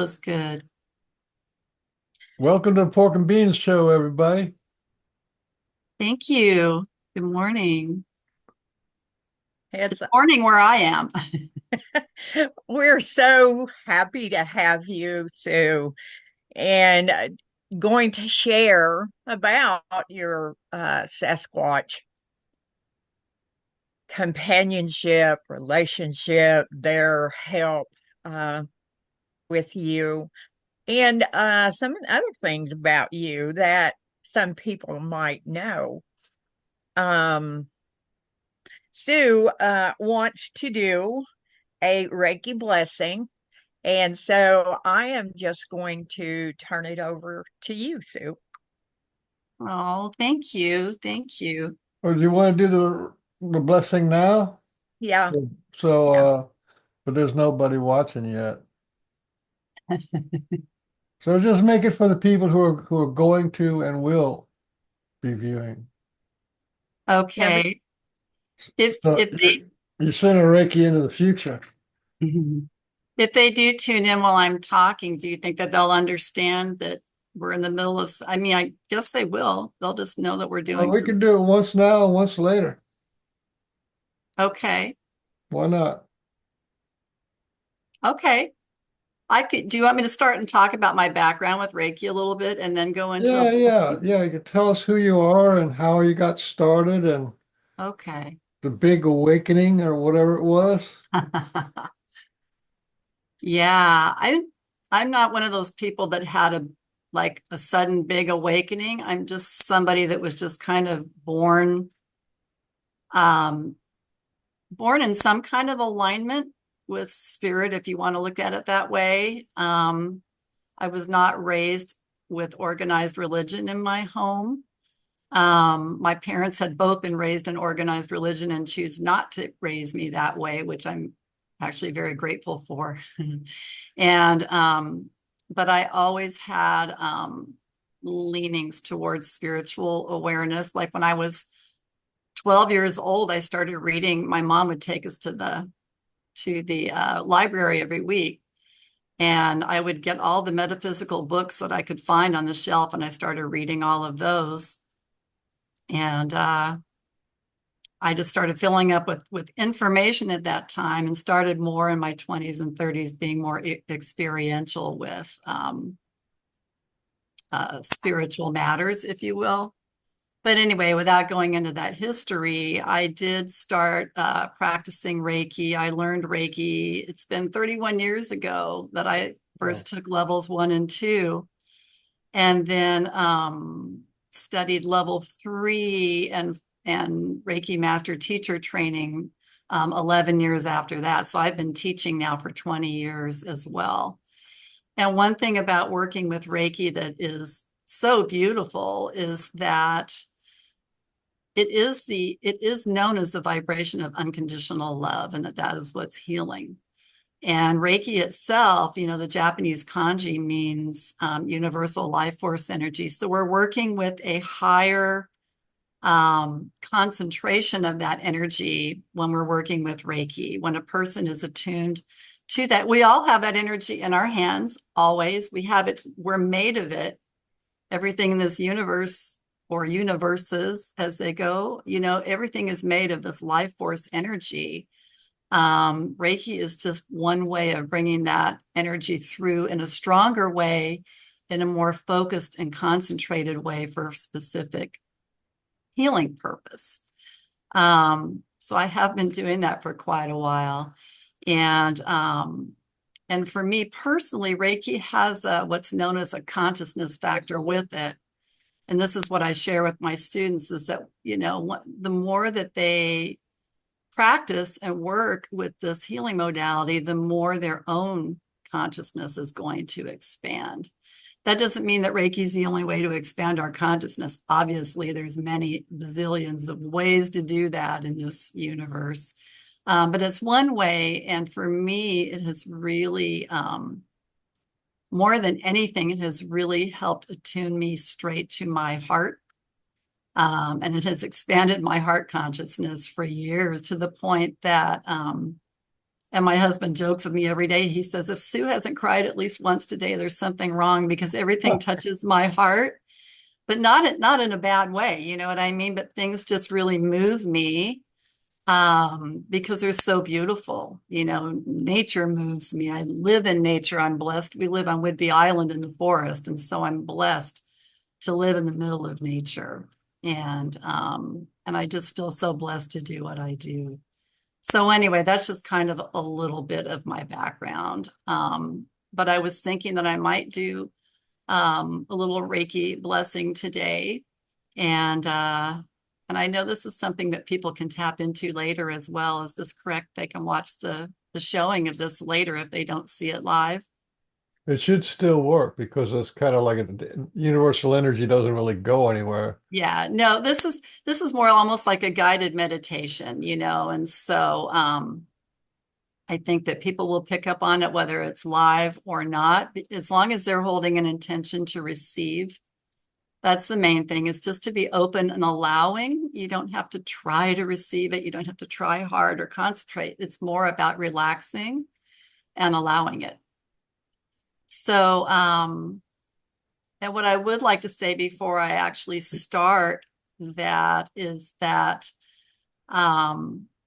was good. Welcome to the Pork and Beans Show, everybody. Thank you. Good morning. It's It's morning where I am. we're so happy to have you, Sue, and going to share about your Sasquatch companionship, relationship, their help uh, with you, and some other things about you that some people might know. Um, Sue wants to do a Reiki blessing. And so I am just going to turn it over to you, Sue. Oh, thank you. Thank you. Or do you want to do the blessing now? Yeah, So, yeah. but there's nobody watching yet. So just make it for the people who are going to and will be viewing. Yeah, but Okay. If So if they you send a Reiki into the future. if they do tune in while I'm talking, do you think that they'll understand that we're in the middle of, I mean, I guess they will. They'll just know that we're Well, doing we some. can do it once now and once later. Okay. Why not? Okay. I could, do you want me to start and talk about my background with Reiki a little bit and then go into a Yeah, yeah, blessing? yeah. You can tell us who you are and how you got started and Okay. the big awakening or whatever it was. Yeah, I'm not one of those people that had a sudden big awakening. I'm just somebody that was just kind of um born in some kind of alignment with spirit, if you want to look at it that way. I was not raised with organized religion in my home. My parents had both been raised in organized religion and choose not to raise me that way, which I'm actually very grateful for. And but I always had leanings towards spiritual awareness. Like when I was 12 years old, I started reading. My mom would take us to the library every week, and I would get all the metaphysical books that I could find on the shelf, and I started reading all of those. And I just started filling up with information at that time and started more in my 20s and 30s being more experiential with spiritual matters, if you will. But anyway, without going into that history, I did start practicing Reiki. I learned Reiki. It's been 31 years ago that I Oh. first took levels 1 and 2, and then studied level 3 and Reiki master teacher training 11 years after that. So I've been teaching now for 20 years as well. And one thing about working with Reiki that is so beautiful is that it is known as the vibration of unconditional love, and that is what's healing. And Reiki itself, the Japanese kanji means universal life force energy. So we're working with a higher concentration of that energy when we're working with Reiki. When a person is attuned to that, we all have that energy in our hands, always. We have it, we're made of it. Everything in this universe or universes as they go, everything is made of this life force energy. Reiki is just one way of bringing that energy through in a stronger way, in a more focused and concentrated way for a specific healing purpose. So I have been doing that for quite a while. And for me personally, Reiki has what's known as a consciousness factor with it. And this is what I share with my students is that, the more that they practice and work with this healing modality, the more their own consciousness is going to expand. That doesn't mean that Reiki is the only way to expand our consciousness. Obviously, there's many bazillions of ways to do that in this universe. But it's one way. And for me, it has really, more than anything, it has really helped attune me straight to my heart. And it has expanded my heart consciousness for years to the point that And my husband jokes with me every day. He says, if Sue hasn't cried at least once today, there's something wrong because everything touches my heart, but not in a bad way. You know what I mean? But things just really move me because they're so beautiful. You know, nature moves me. I live in nature. I'm blessed. We live on Whidbey Island in the forest, and so I'm blessed to live in the middle of nature. And I just feel so blessed to do what I do. So anyway, that's just kind of a little bit of my background. But I was thinking that I might do a little Reiki blessing today. And I know this is something that people can tap into later as well. Is this correct? They can watch the showing of this later if they don't see it live. It should still work because it's kind of like universal energy doesn't really go anywhere. Yeah, no, this is more almost like a guided meditation, you know, and so I think that people will pick up on it whether it's live or not, as long as they're holding an intention to receive. That's the main thing, is just to be open and allowing. You don't have to try to receive it. You don't have to try hard or concentrate. It's more about relaxing and allowing it. So, and what I would like to say before I actually start that is that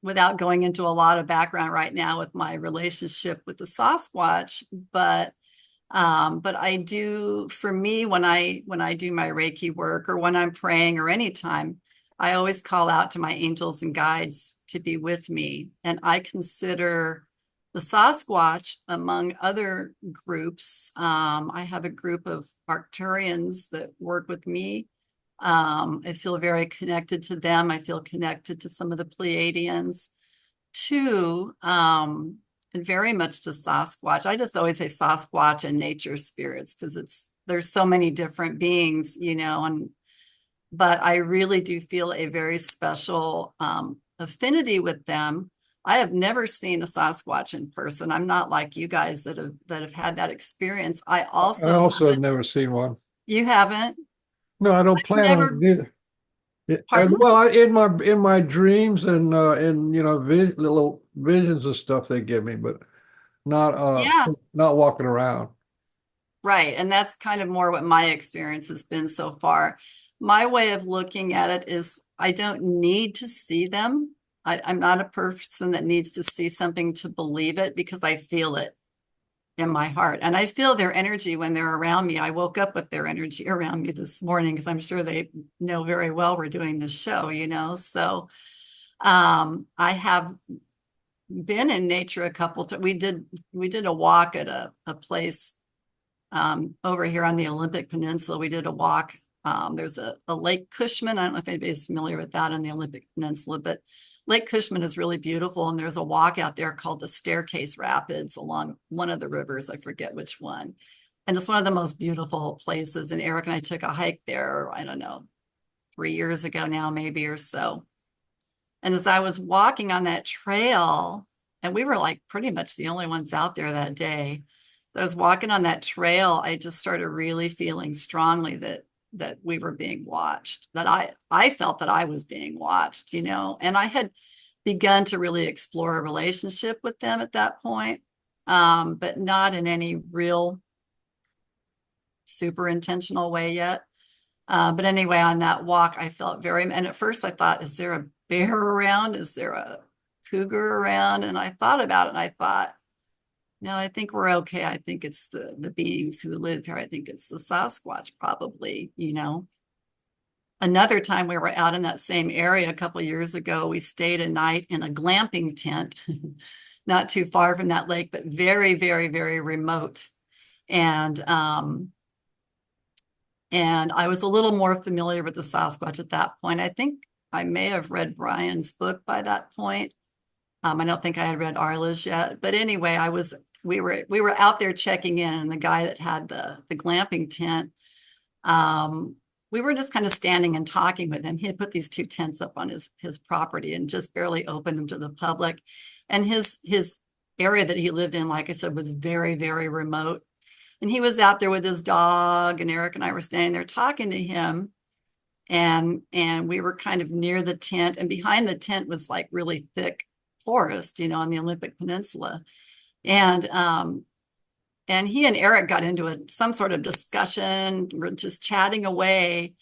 without going into a lot of background right now with my relationship with the Sasquatch, but I do, for me, when I do my Reiki work or when I'm praying or anytime, I always call out to my angels and guides to be with me. And I consider the Sasquatch among other groups. I have a group of Arcturians that work with me. I feel very connected to them. I feel connected to some of the Pleiadians too. And very much to Sasquatch. I just always say Sasquatch and nature spirits because there's so many different beings, you know, but I really do feel a very special affinity with them. I have never seen a Sasquatch in person. I'm not like you guys that have had that experience. I I also also have haven't. never seen one. You haven't? No, I don't plan on Never. it either. Pardon? Well, in my dreams and little visions and stuff they give me, but not Yeah. not walking around. Right. And that's kind of more what my experience has been so far. My way of looking at it is I don't need to see them. I'm not a person that needs to see something to believe it because I feel it in my heart. And I feel their energy when they're around me. I woke up with their energy around me this morning because I'm sure they know very well we're doing this show, you know. So I have been in nature a couple times. We did a walk at a place over here on the Olympic Peninsula. We did a walk. There's a Lake Cushman. I don't know if anybody's familiar with that on the Olympic Peninsula, but Lake Cushman is really beautiful. And there's a walk out there called the Staircase Rapids along one of the rivers. I forget which one. And it's one of the most beautiful places. And Eric and I took a hike there, I don't know, 3 years ago now, maybe or so. And as I was walking on that trail, and we were like pretty much the only ones out there that day. I was walking on that trail, I just started really feeling strongly that we were being watched, that I felt that I was being watched, you know, and I had begun to really explore a relationship with them at that point, but not in any real super intentional way yet. But anyway, on that walk, I felt and at first I thought, is there a bear around? Is there a cougar around? And I thought about it and I thought, no, I think we're okay. I think it's the beings who live here. I think it's the Sasquatch, probably, you know. Another time we were out in that same area a couple of years ago, we stayed a night in a glamping tent, not too far from that lake, but very, very, very remote. And I was a little more familiar with the Sasquatch at that point. I think I may have read Brian's book by that point. I don't think I had read Arla's yet, but anyway, we were out there checking in, and the guy that had the glamping tent, we were just kind of standing and talking with him. He had put these two tents up on his property and just barely opened them to the public. And his area that he lived in, like I said, was very, very remote. And he was out there with his dog, and Eric and I were standing there talking to him. And we were kind of near the tent, and behind the tent was like really thick forest, on the Olympic Peninsula. And he and Eric got into some sort of discussion. We're just chatting away.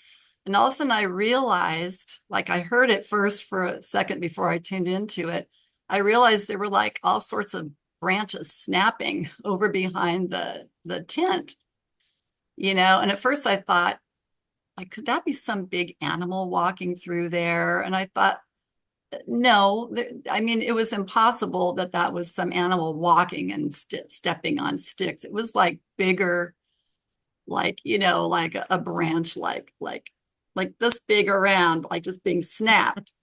And all of a sudden I realized, like I heard it first for a second before I tuned into it. I realized there were like all sorts of branches snapping over behind the tent, and at first I thought, like, could that be some big animal walking through there? And I thought, no, I mean, it was impossible that was some animal walking and stepping on sticks. It was like bigger, like, like a branch, like this big around, like just being snapped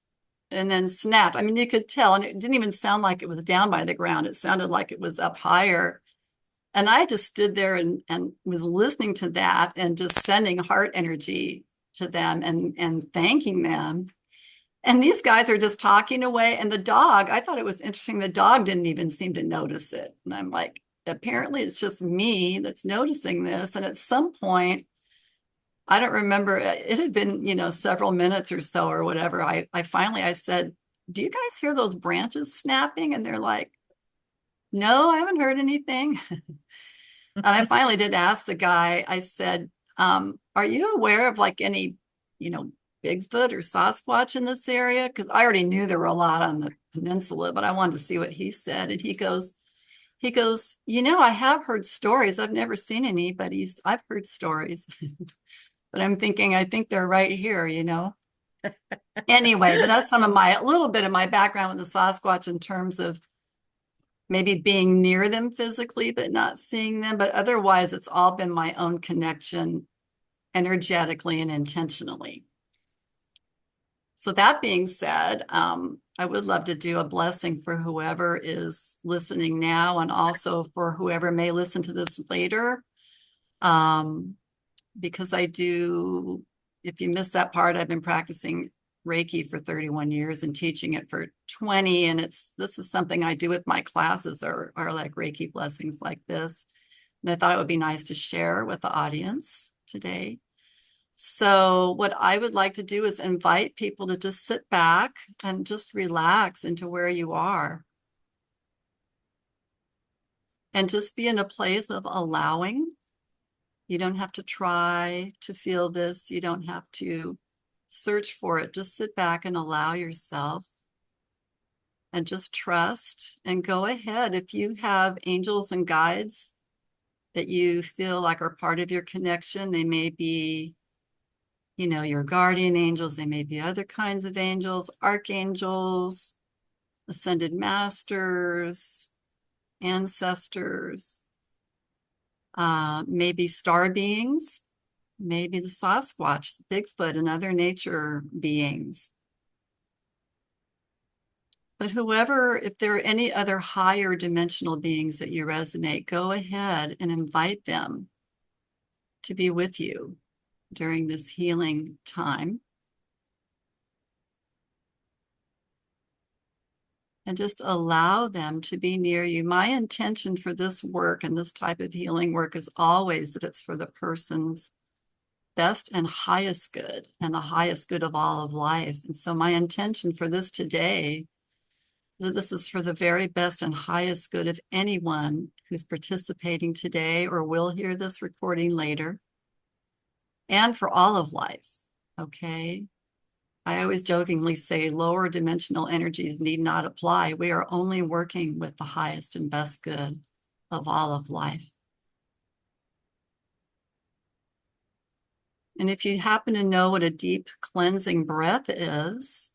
and then snapped. I mean, you could tell, and it didn't even sound like it was down by the ground. It sounded like it was up higher. And I just stood there and was listening to that and just sending heart energy to them and thanking them. And these guys are just talking away. And the dog, I thought it was interesting. The dog didn't even seem to notice it. And I'm like, apparently it's just me that's noticing this. And at some point, I don't remember, it had been, several minutes or so or whatever. I finally said, do you guys hear those branches snapping? And they're like, no, I haven't heard anything. And I finally did ask the guy, I said, are you aware of like any, Bigfoot or Sasquatch in this area? Because I already knew there were a lot on the peninsula, but I wanted to see what he said. And he goes, I have heard stories. I've never seen any, but I've heard stories. But I'm thinking, I think they're right here, Anyway, but that's a little bit of my background with the Sasquatch in terms of maybe being near them physically, but not seeing them. But otherwise, it's all been my own connection energetically and intentionally. So that being said, I would love to do a blessing for whoever is listening now and also for whoever may listen to this later. Because if you miss that part, I've been practicing Reiki for 31 years and teaching it for 20. And this is something I do with my classes are like Reiki blessings like this. And I thought it would be nice to share with the audience today. So what I would like to do is invite people to just sit back and just relax into where you are. And just be in a place of allowing. You don't have to try to feel this. You don't have to search for it. Just sit back and allow yourself and just trust and go ahead. If you have angels and guides that you feel like are part of your connection, they may be, your guardian angels. They may be other kinds of angels, archangels, ascended masters, ancestors, maybe star beings, maybe the Sasquatch, Bigfoot, and other nature beings. But if there are any other higher dimensional beings that you resonate, go ahead and invite them to be with you during this healing time. And just allow them to be near you. My intention for this work and this type of healing work is always that it's for the person's best and highest good and the highest good of all of life. And so my intention for this today is that this is for the very best and highest good of anyone who's participating today or will hear this recording later, and for all of life, okay? I always jokingly say lower dimensional energies need not apply. We are only working with the highest and best good of all of life. And if you happen to know what a deep cleansing breath is,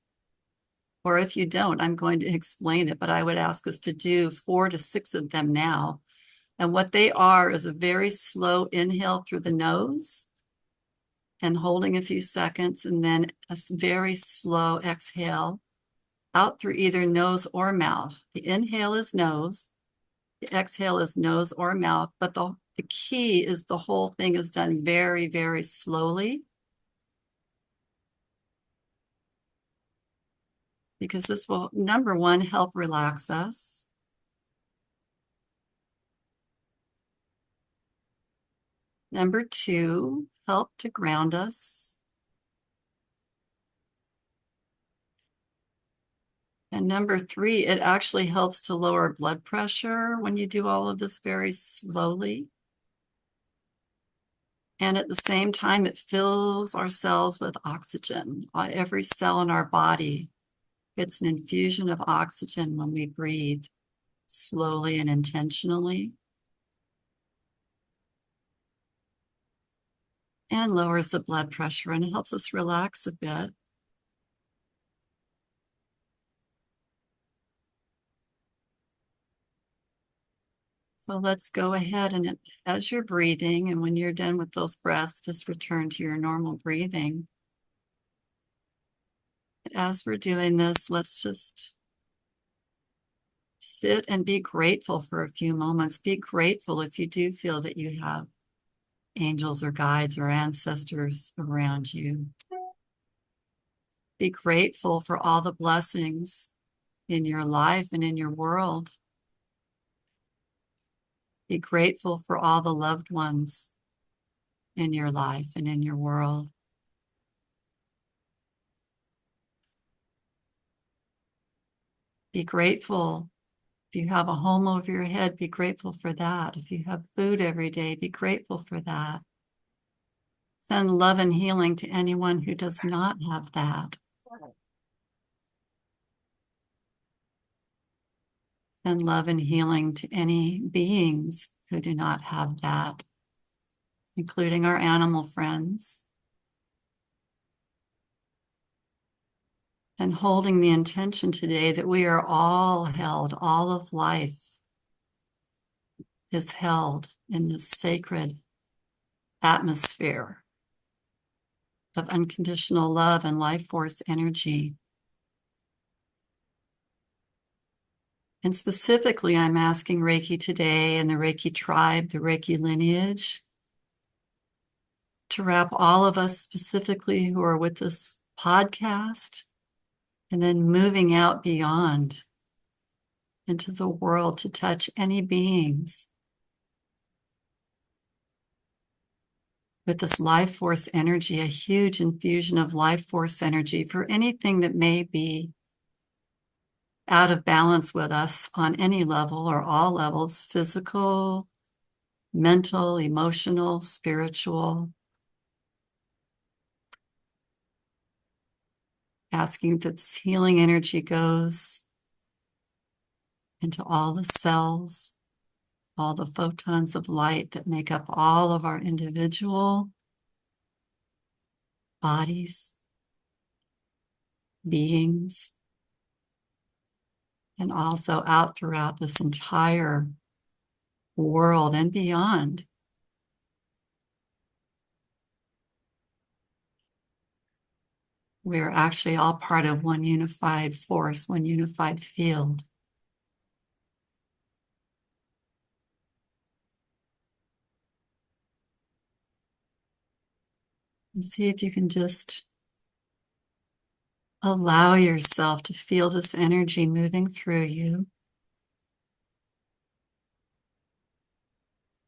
or if you don't, I'm going to explain it, but I would ask us to do 4 to 6 of them now. And what they are is a very slow inhale through the nose and holding a few seconds, and then a very slow exhale out through either nose or mouth. The inhale is nose, the exhale is nose or mouth, but the key is the whole thing is done very, very slowly, because this will, number one, help relax us. Number two, help to ground us. And number 3, it actually helps to lower blood pressure when you do all of this very slowly. And at the same time, it fills our cells with oxygen. Every cell in our body gets an infusion of oxygen when we breathe slowly and intentionally. And lowers the blood pressure, and it helps us relax a bit. So let's go ahead and as you're breathing, and when you're done with those breaths, just return to your normal breathing. As we're doing this, let's just sit and be grateful for a few moments. Be grateful if you do feel that you have angels or guides or ancestors around you. Be grateful for all the blessings in your life and in your world. Be grateful for all the loved ones in your life and in your world. Be grateful. If you have a home over your head, be grateful for that. If you have food every day, be grateful for that. Send love and healing to anyone who does not have that. Send love and healing to any beings who do not have that, including our animal friends. And holding the intention today that we are all held, all of life is held in this sacred atmosphere of unconditional love and life force energy. And specifically, I'm asking Reiki today and the Reiki tribe, the Reiki lineage, to wrap all of us specifically who are with this podcast and then moving out beyond into the world to touch any beings with this life force energy, a huge infusion of life force energy for anything that may be out of balance with us on any level or all levels, physical, mental, emotional, spiritual. Asking that this healing energy goes into all the cells, all the photons of light that make up all of our individual bodies, beings, and also out throughout this entire world and beyond. We are actually all part of one unified force, one unified field. And see if you can just allow yourself to feel this energy moving through you.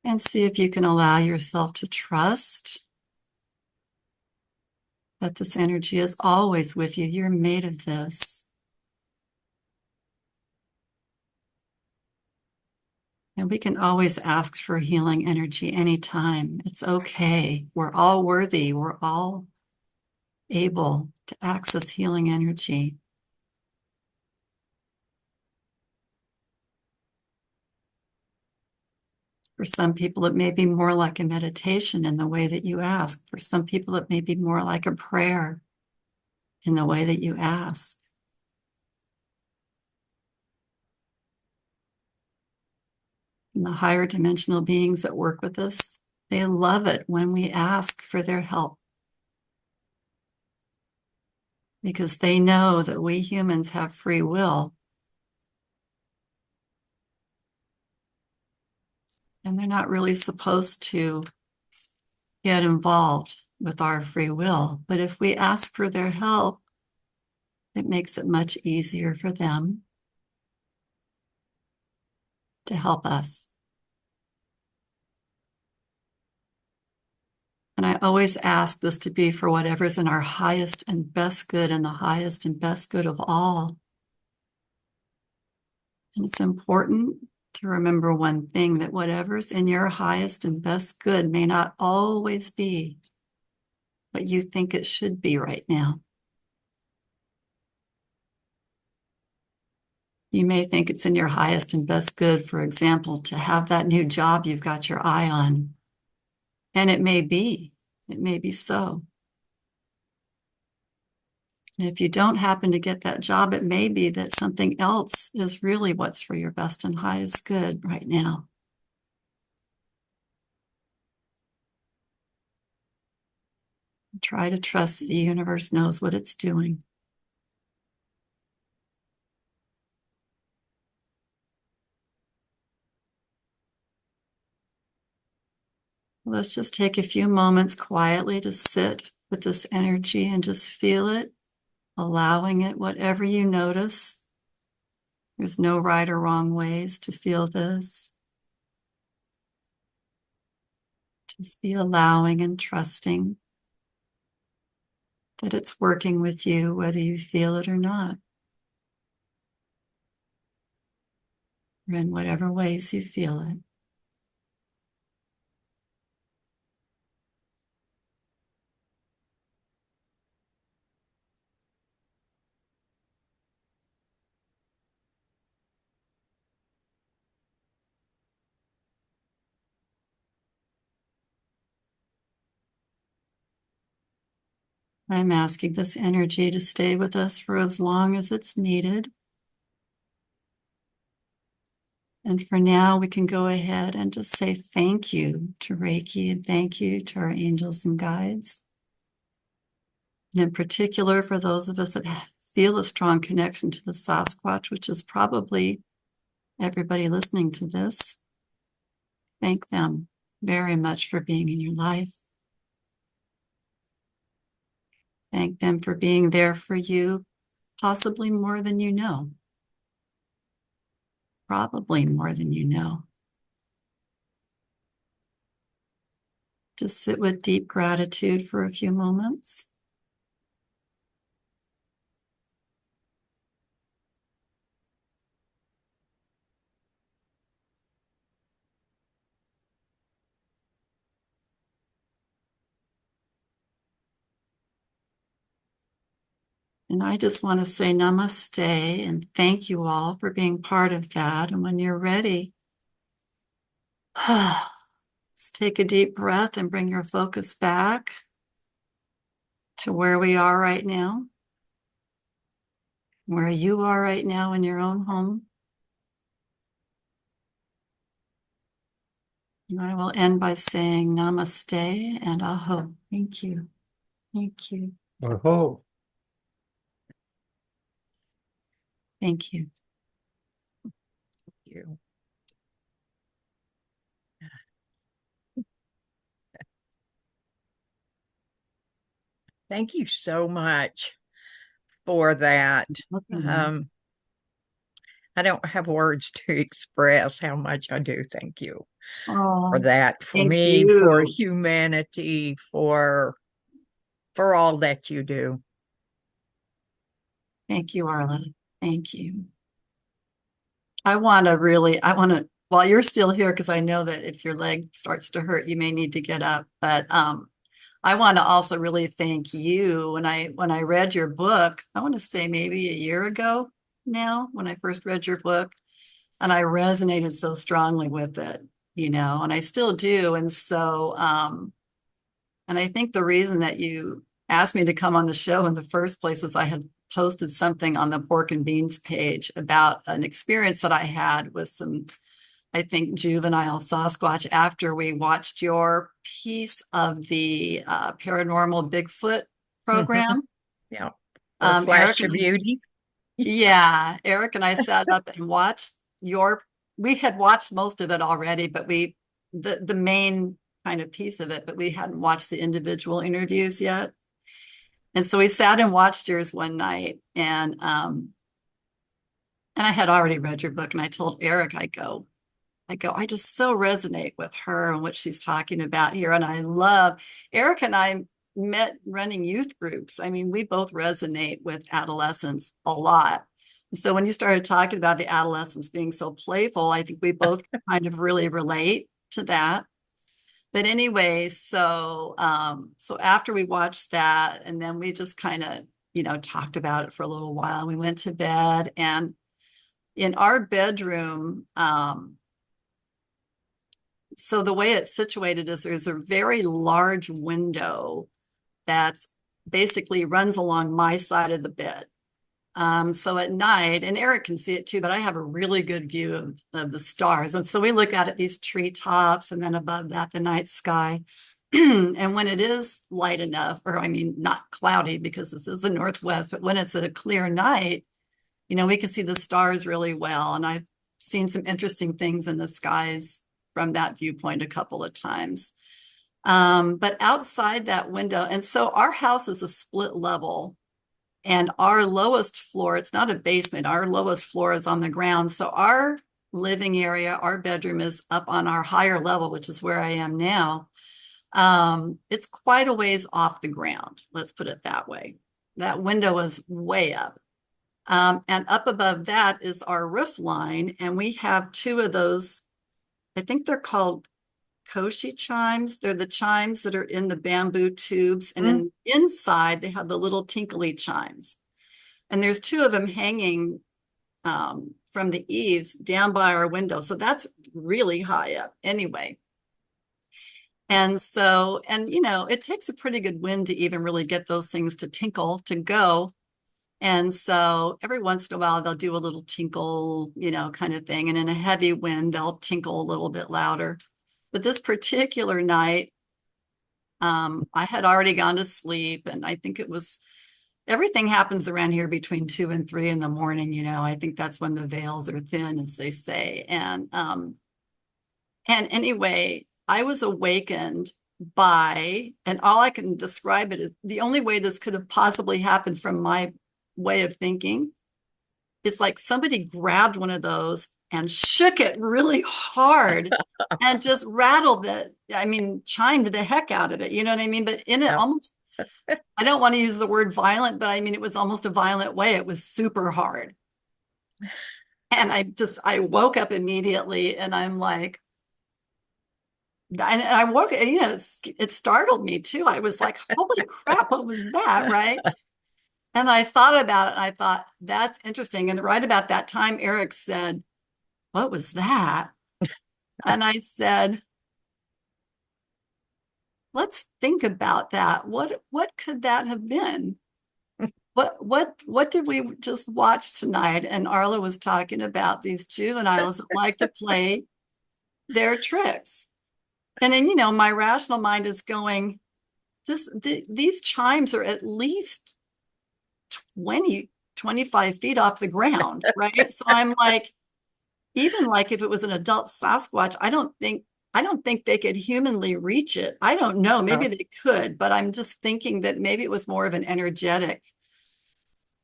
And see if you can allow yourself to trust that this energy is always with you. You're made of this. And we can always ask for healing energy anytime. It's okay. We're all worthy. We're all able to access healing energy. For some people, it may be more like a meditation in the way that you ask. For some people, it may be more like a prayer in the way that you ask. And the higher dimensional beings that work with us, they love it when we ask for their help, because they know that we humans have free will. And they're not really supposed to get involved with our free will. But if we ask for their help, it makes it much easier for them to help us. And I always ask this to be for whatever's in our highest and best good and the highest and best good of all. And it's important to remember one thing, that whatever's in your highest and best good may not always be what you think it should be right now. You may think it's in your highest and best good, for example, to have that new job you've got your eye on. And it may be so. And if you don't happen to get that job, it may be that something else is really what's for your best and highest good right now. Try to trust the universe knows what it's doing. Let's just take a few moments quietly to sit with this energy and just feel it, allowing it, whatever you notice. There's no right or wrong ways to feel this. Just be allowing and trusting that it's working with you, whether you feel it or not, or in whatever ways you feel it. I'm asking this energy to stay with us for as long as it's needed. And for now, we can go ahead and just say thank you to Reiki and thank you to our angels and guides. And in particular, for those of us that feel a strong connection to the Sasquatch, which is probably everybody listening to this, thank them very much for being in your life. Thank them for being there for you, possibly more than you know. Probably more than you know. Just sit with deep gratitude for a few moments. And I just want to say namaste and thank you all for being part of that. And when you're ready, just take a deep breath and bring your focus back to where we are right now, where you are right now in your own home. And I will end by saying namaste and aho. Thank you. Thank you. Aho. Thank you. You. Thank you so much for that. Okay. I don't have words to express how much I do thank you for Oh, that, for thank me, for you. humanity, for all that you do. Thank you, Arla. Thank you. I want to, while you're still here, because I know that if your leg starts to hurt, you may need to get up. But I want to also really thank you. When I read your book, I want to say maybe a year ago now, when I first read your book, and I resonated so strongly with it, and I still do. And so, and I think the reason that you asked me to come on the show in the first place was I had posted something on the Pork and Beans page about an experience that I had with some, I think, juvenile Sasquatch after we watched your piece of the paranormal Bigfoot Mhm. program. Yeah. Or Eric Flash of and Beauty. yeah, Eric and I sat up and watched we had watched most of it already, but the main kind of piece of it, but we hadn't watched the individual interviews yet. And so we sat and watched yours one night, and I had already read your book, and I told Eric, I just so resonate with her and what she's talking about here. And I love Eric and I met running youth groups. I mean, we both resonate with adolescents a lot. So when you started talking about the adolescents being so playful, I think we both kind of really relate to that. But anyway, so after we watched that, and then we just kind of, talked about it for a little while. We went to bed, and in our bedroom, so the way it's situated is there's a very large window that's basically runs along my side of the bed. So at night, and Eric can see it too, but I have a really good view of the stars. And so we look out at these treetops and then above that, the night sky. And when it is light enough, or I mean, not cloudy because this is the Northwest, but when it's a clear night, we can see the stars really well. And I've seen some interesting things in the skies from that viewpoint a couple of times. But outside that window, and so our house is a split level. And our lowest floor, it's not a basement, our lowest floor is on the ground. So our living area, our bedroom is up on our higher level, which is where I am now. It's quite a ways off the ground, let's put it that way. That window is way up. And up above that is our roof line. And we have two of those, I think they're called koshi chimes. They're the chimes that are in the bamboo tubes, and then inside they have the little tinkly chimes. And there's two of them hanging from the eaves down by our window. So that's really high up anyway. And so, and it takes a pretty good wind to even really get those things to tinkle, to go. And so every once in a while they'll do a little tinkle, kind of thing. And in a heavy wind, they'll tinkle a little bit louder. But this particular night, I had already gone to sleep, and I think everything happens around here between 2 and 3 in the morning. I think that's when the veils are thin, as they say. And anyway, I was awakened by, and all I can describe it is the only way this could have possibly happened from my way of thinking is like somebody grabbed one of those and shook it really hard and just rattled it. I mean, chimed the heck out of it. You know what I mean? But in it Yeah. almost, I don't want to use the word violent, but I mean, it was almost a violent way. It was super hard. And I woke up immediately, and I'm like, and I woke, it startled me too. I was like, holy crap, what was that? Right. And I thought about it, and I thought, that's interesting. And right about that time, Eric said, what was that? And I said, let's think about that. What could that have been? What did we just watch tonight? And Arla was talking about these juveniles that like to play their tricks. And then, my rational mind is going, these chimes are at least 20, 25 feet off the ground, right? So I'm like, even like if it was an adult Sasquatch, I don't think they could humanly reach it. I don't know. Maybe they could, but I'm just thinking that maybe it was more of an energetic.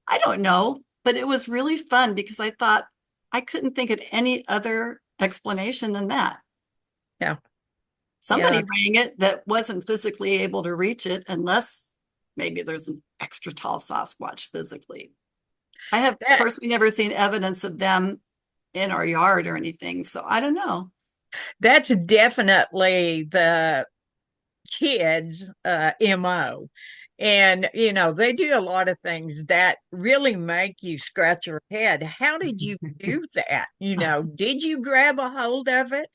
I don't know, but it was really fun because I thought I couldn't think of any other explanation than that. Yeah. Somebody Yeah. rang it that wasn't physically able to reach it, unless maybe there's an extra tall Sasquatch physically. I have That personally never seen evidence of them in our yard or anything, so I don't know. that's definitely the kids' MO. And, they do a lot of things that really make you scratch your head. How did you do that? Did you grab a hold of it,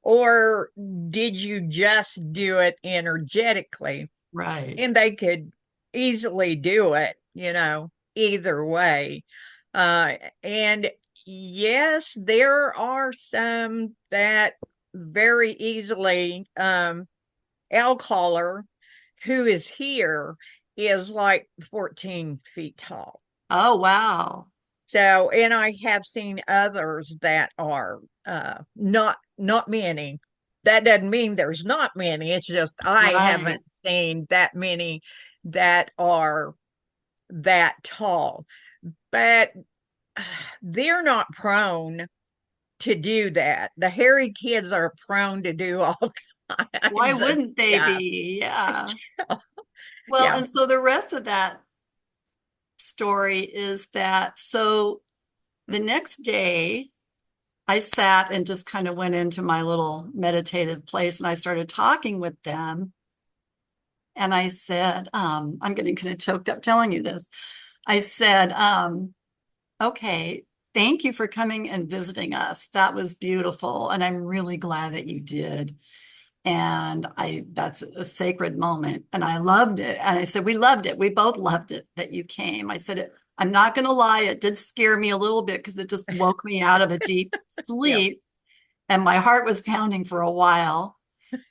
or did you just do it energetically? Right. And they could easily do it, either way. And yes, there are some that very easily, L caller, who is here, is like 14 feet tall. Oh, wow. So, and I have seen others that are not many. That doesn't mean there's not many. It's just I Right. haven't seen that many that are that tall. But they're not prone to do that. The hairy kids are prone to do all Why kinds of wouldn't they stuff. be? Yeah. Well, Yeah. and so the rest of that story is that, so The next day, I sat and just kind of went into my little meditative place and I started talking with them. And I said, I'm getting kind of choked up telling you this. I said, okay, thank you for coming and visiting us. That was beautiful. And I'm really glad that you did. And that's a sacred moment. And I loved it. And I said, we loved it. We both loved it that you came. I said, I'm not going to lie. It did scare me a little bit because it just woke me out of a deep Yeah. sleep and my heart was pounding for a while.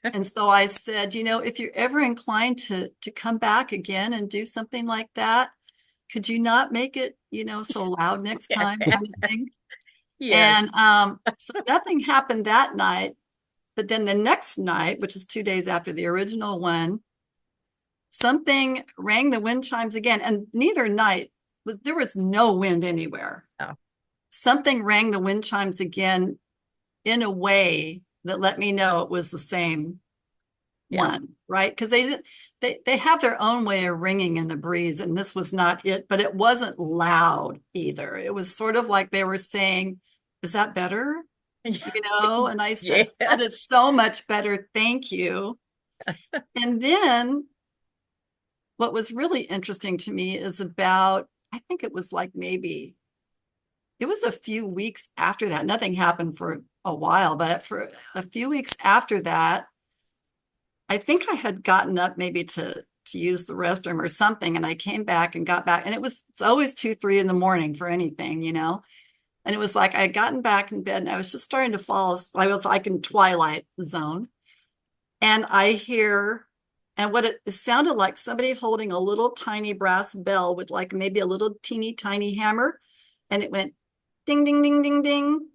And so I said, if you're ever inclined to come back again and do something like that, could you not make it, so loud next time kind of thing? Yes. And so nothing happened that night. But then the next night, which is 2 days after the original one, something rang the wind chimes again. And neither night, there was no wind anywhere. Oh, Something rang the wind chimes again in a way that let me know it was the same yeah. one, right? Because they have their own way of ringing in the breeze, and this was not it, but it wasn't loud either. It was sort of like they were saying, "Is that better?" And I said, "That is Yes. so much better. Thank you." And then what was really interesting to me is I think it was like maybe it was a few weeks after that. Nothing happened for a while, but for a few weeks after that, I think I had gotten up maybe to use the restroom or something, and I came back and got back, and it's always 2, 3 in the morning for anything. And it was like I had gotten back in bed and I was just starting to fall asleep. I was like in twilight zone. And I hear, and what it sounded like somebody holding a little tiny brass bell with like maybe a little teeny tiny hammer. And it went ding, ding, ding, ding, ding,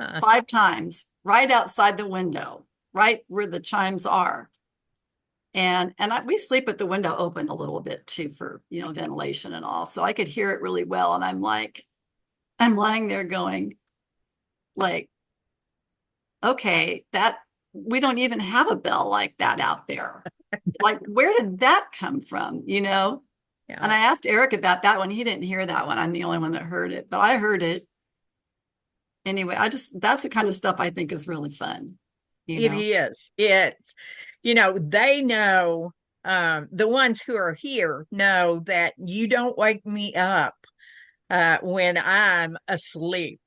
Uh, 5 times right outside the window, right where the chimes are. And we sleep with the window open a little bit too for, ventilation and all. So I could hear it really well. And I'm lying there going like, okay, that we don't even have a bell like that out there. Like, where did that come from? And yeah. I asked Eric about that one. He didn't hear that one. I'm the only one that heard it, but I heard it. Anyway, that's the kind of stuff I think is really fun, you It know? is. They know, the ones who are here know that you don't wake me up when I'm asleep.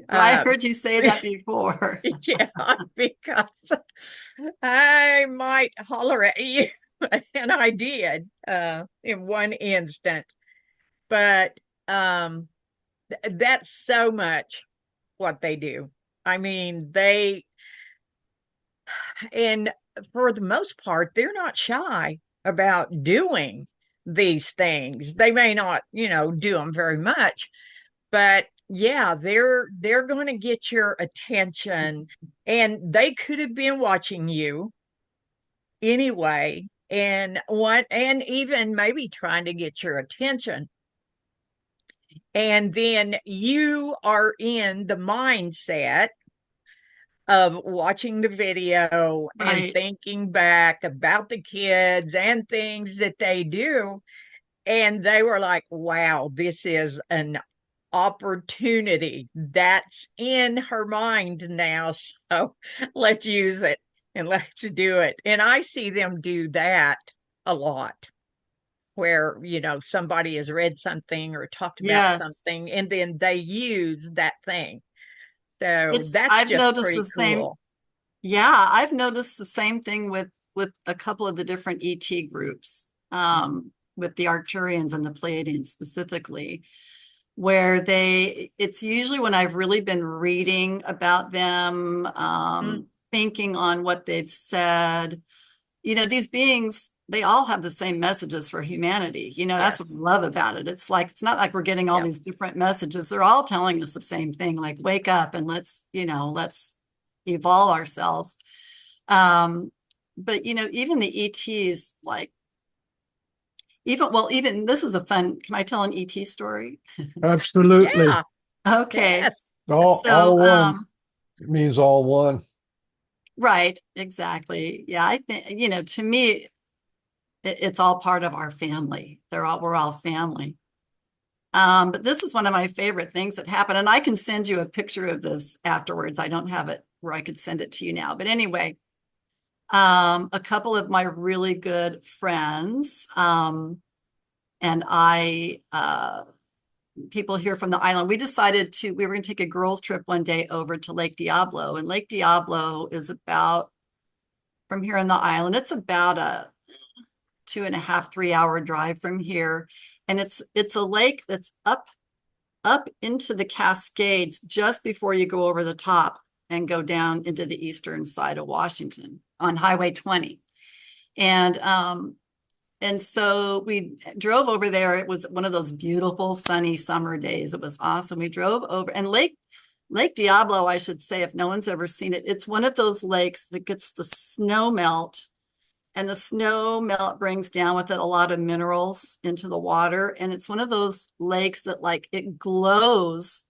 I Um, heard you say that before. yeah, because I might holler at you, and I did in one instance. But that's so much what they do. I mean, and for the most part, they're not shy about doing these things. They may not, do them very much, but yeah, they're going to get your attention, and they could have been watching you anyway, and even maybe trying to get your attention. And then you are in the mindset of watching the video and Right. thinking back about the kids and things that they do. And they were like, wow, this is an opportunity that's in her mind now. So let's use it and let's do it. And I see them do that a lot, where, somebody has read something or talked about Yes. something, and then they use that thing. So that's I've just noticed the pretty same. cool. Yeah, I've noticed the same thing with a couple of the different ET groups, with the Arcturians and the Pleiadians specifically, where it's usually when I've really been reading about them, Mm, thinking on what they've said. These beings, they all have the same messages for humanity. That's what I yes. love about it. It's not like we're getting all Yeah. these different messages. They're all telling us the same thing, like wake up and let's evolve ourselves. Um, but even the ETs, like even this is a fun, can I tell an ET story? Absolutely. Yeah. Okay. Yes. So, All one means all one. right, exactly. Yeah, I think, to me, it's all part of our family. We're all family. But this is one of my favorite things that happened. And I can send you a picture of this afterwards. I don't have it where I could send it to you now. But anyway, a couple of my really good friends, and people here from the island, we decided we were going to take a girls' trip one day over to Lake Diablo. And Lake Diablo is about, from here on the island, it's about a 2.5, 3 hour drive from here. And it's a lake that's up into the Cascades just before you go over the top and go down into the eastern side of Washington on Highway 20. And so we drove over there. It was one of those beautiful sunny summer days. It was awesome. We drove over, and Lake Diablo, I should say, if no one's ever seen it, it's one of those lakes that gets the snow melt, and the snow melt brings down with it a lot of minerals into the water. And it's one of those lakes that, like, it glows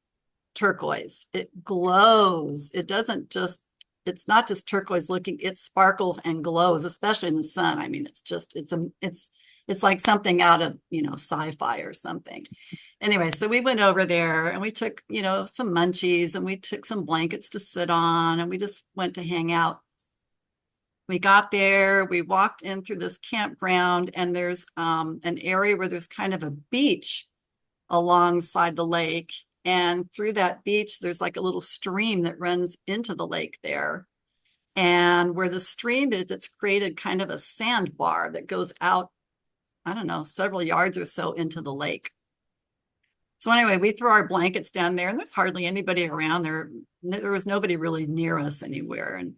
turquoise. It glows. It's not just turquoise looking, it sparkles and glows, especially in the sun. I mean, it's like something out of, sci-fi or something. Anyway, so we went over there and we took, some munchies, and we took some blankets to sit on, and we just went to hang out. We got there, we walked in through this campground, and there's an area where there's kind of a beach alongside the lake. And through that beach, there's like a little stream that runs into the lake there. And where the stream is, it's created kind of a sandbar that goes out, I don't know, several yards or so into the lake. So anyway, we threw our blankets down there, and there's hardly anybody around there. There was nobody really near us anywhere. And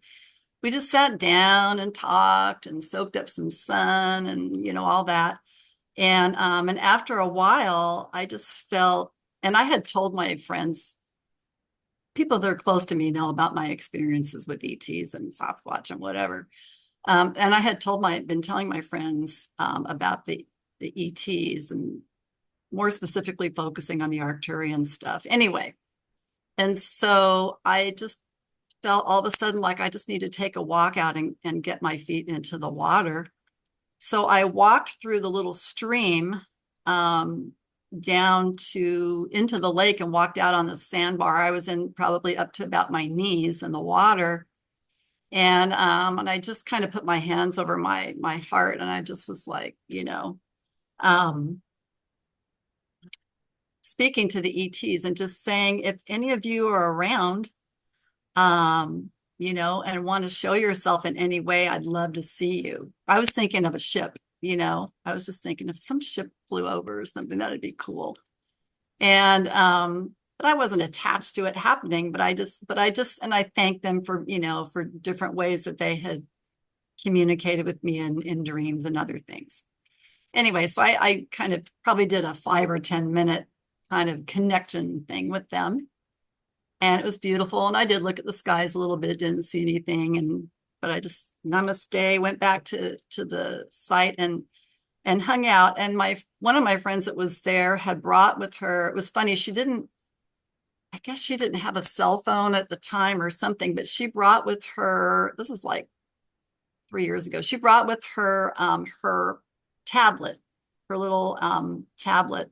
we just sat down and talked and soaked up some sun and, all that. And after a while, I just felt, and I had told my friends, people that are close to me know about my experiences with ETs and Sasquatch and whatever. And I had been telling my friends about the ETs, and more specifically focusing on the Arcturian stuff. Anyway, and so I just felt all of a sudden like I just need to take a walk out and get my feet into the water. So I walked through the little stream down into the lake and walked out on the sandbar. I was in probably up to about my knees in the water. And I just kind of put my hands over my heart, and I just was like, speaking to the ETs and just saying, if any of you are around, and want to show yourself in any way, I'd love to see you. I was thinking of a ship, I was just thinking if some ship flew over or something, that'd be cool. And, but I wasn't attached to it happening, and I thanked them for, for different ways that they had communicated with me in dreams and other things. Anyway, so I kind of probably did a 5 or 10 minute kind of connection thing with them. And it was beautiful. And I did look at the skies a little bit, didn't see anything. But I just namaste, went back to the site and hung out. And one of my friends that was there had brought with her, it was funny, I guess she didn't have a cell phone at the time or something, but she brought with her, this is like 3 years ago, she brought with her her tablet, her little tablet.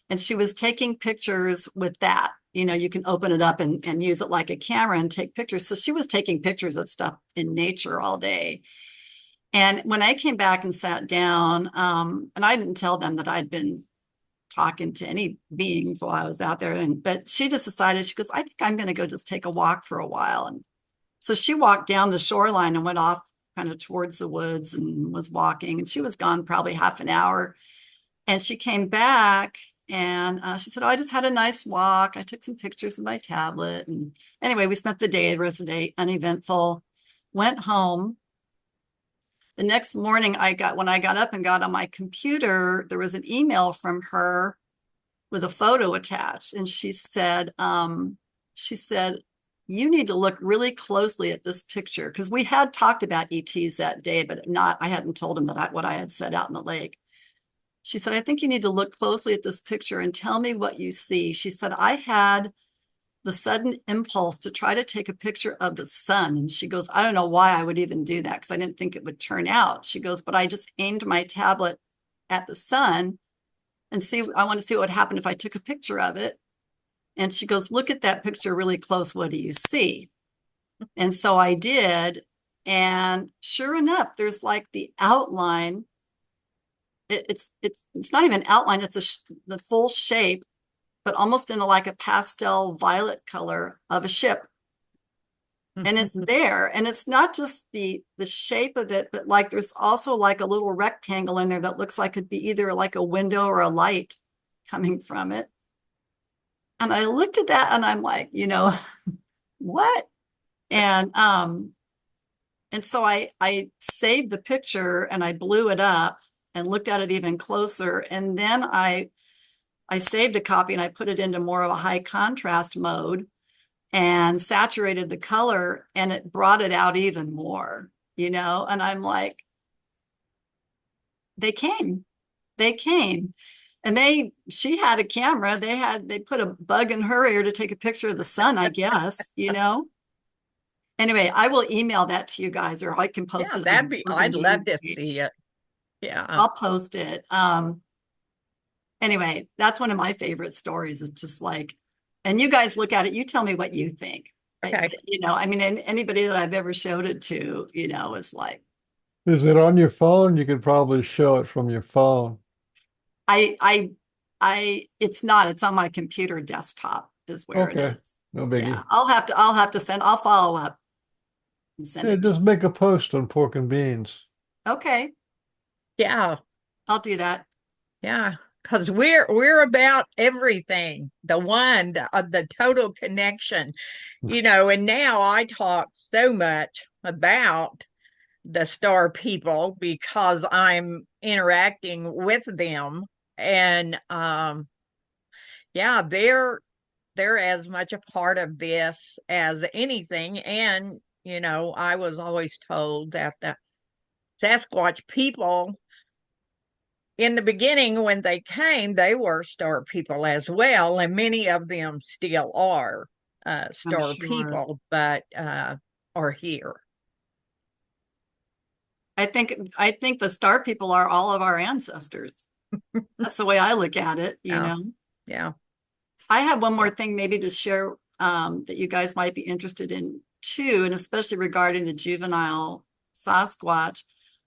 And she was taking pictures with that. You can open it up and use it like a camera and take pictures. So she was taking pictures of stuff in nature all day. And when I came back and sat down, and I didn't tell them that I'd been talking to any beings while I was out there. But she just decided, she goes, I think I'm going to go just take a walk for a while. And so she walked down the shoreline and went off kind of towards the woods and was walking. And she was gone probably half an hour. And she came back. And she said, oh, I just had a nice walk. I took some pictures of my tablet. And anyway, we spent the rest of the day, uneventful, went home. The next morning, when I got up and got on my computer, there was an email from her with a photo attached. And she said, you need to look really closely at this picture. Because we had talked about ETs that day, but I hadn't told him what I had said out in the lake. She said, I think you need to look closely at this picture and tell me what you see. She said, I had the sudden impulse to try to take a picture of the sun. And she goes, I don't know why I would even do that, because I didn't think it would turn out. She goes, but I just aimed my tablet at the sun and see, I want to see what would happen if I took a picture of it. And she goes, look at that picture really close. What do you see? And so I did. And sure enough, there's like the outline. It's not even outline. It's the full shape, but almost in like a pastel violet color of a ship. And it's there, and it's not just the shape of it, but like there's also like a little rectangle in there that looks like it'd be either like a window or a light coming from it. And I looked at that and I'm like, what? And so I saved the picture and I blew it up and looked at it even closer. And then I saved a copy and I put it into more of a high contrast mode and saturated the color, and it brought it out even more, and I'm like, they came. They came. And she had a camera. They put a bug in her ear to take a picture of the sun, I guess. Anyway, I will email that to you guys, or I can post Yeah, it on I'd the love to page. see it. Yeah. I'll post it. Anyway, that's one of my favorite stories. It's just like, and you guys look at it, you tell me what you think. Okay. I mean, and anybody that I've ever showed it to, is like, Is it on your phone? You could probably show it from your phone. I, I, it's not, it's on my computer desktop is where it Okay, is. no Yeah. biggie. I'll follow up and send Yeah, it to just make a post on pork and beans. you. Okay. Yeah. I'll do that. Yeah. Because we're about everything, the total connection, and now I talk so much about the star people because I'm interacting with them. And yeah, they're as much a part of this as anything. And, I was always told that the Sasquatch people in the beginning, when they came, they were star people as well, and many of them still are I'm star sure. people, but are here. I think the star people are all of our ancestors. That's the way I look at it. Yeah, yeah, I have one more yeah. thing maybe to share that you guys might be interested in too, and especially regarding the juvenile Sasquatch.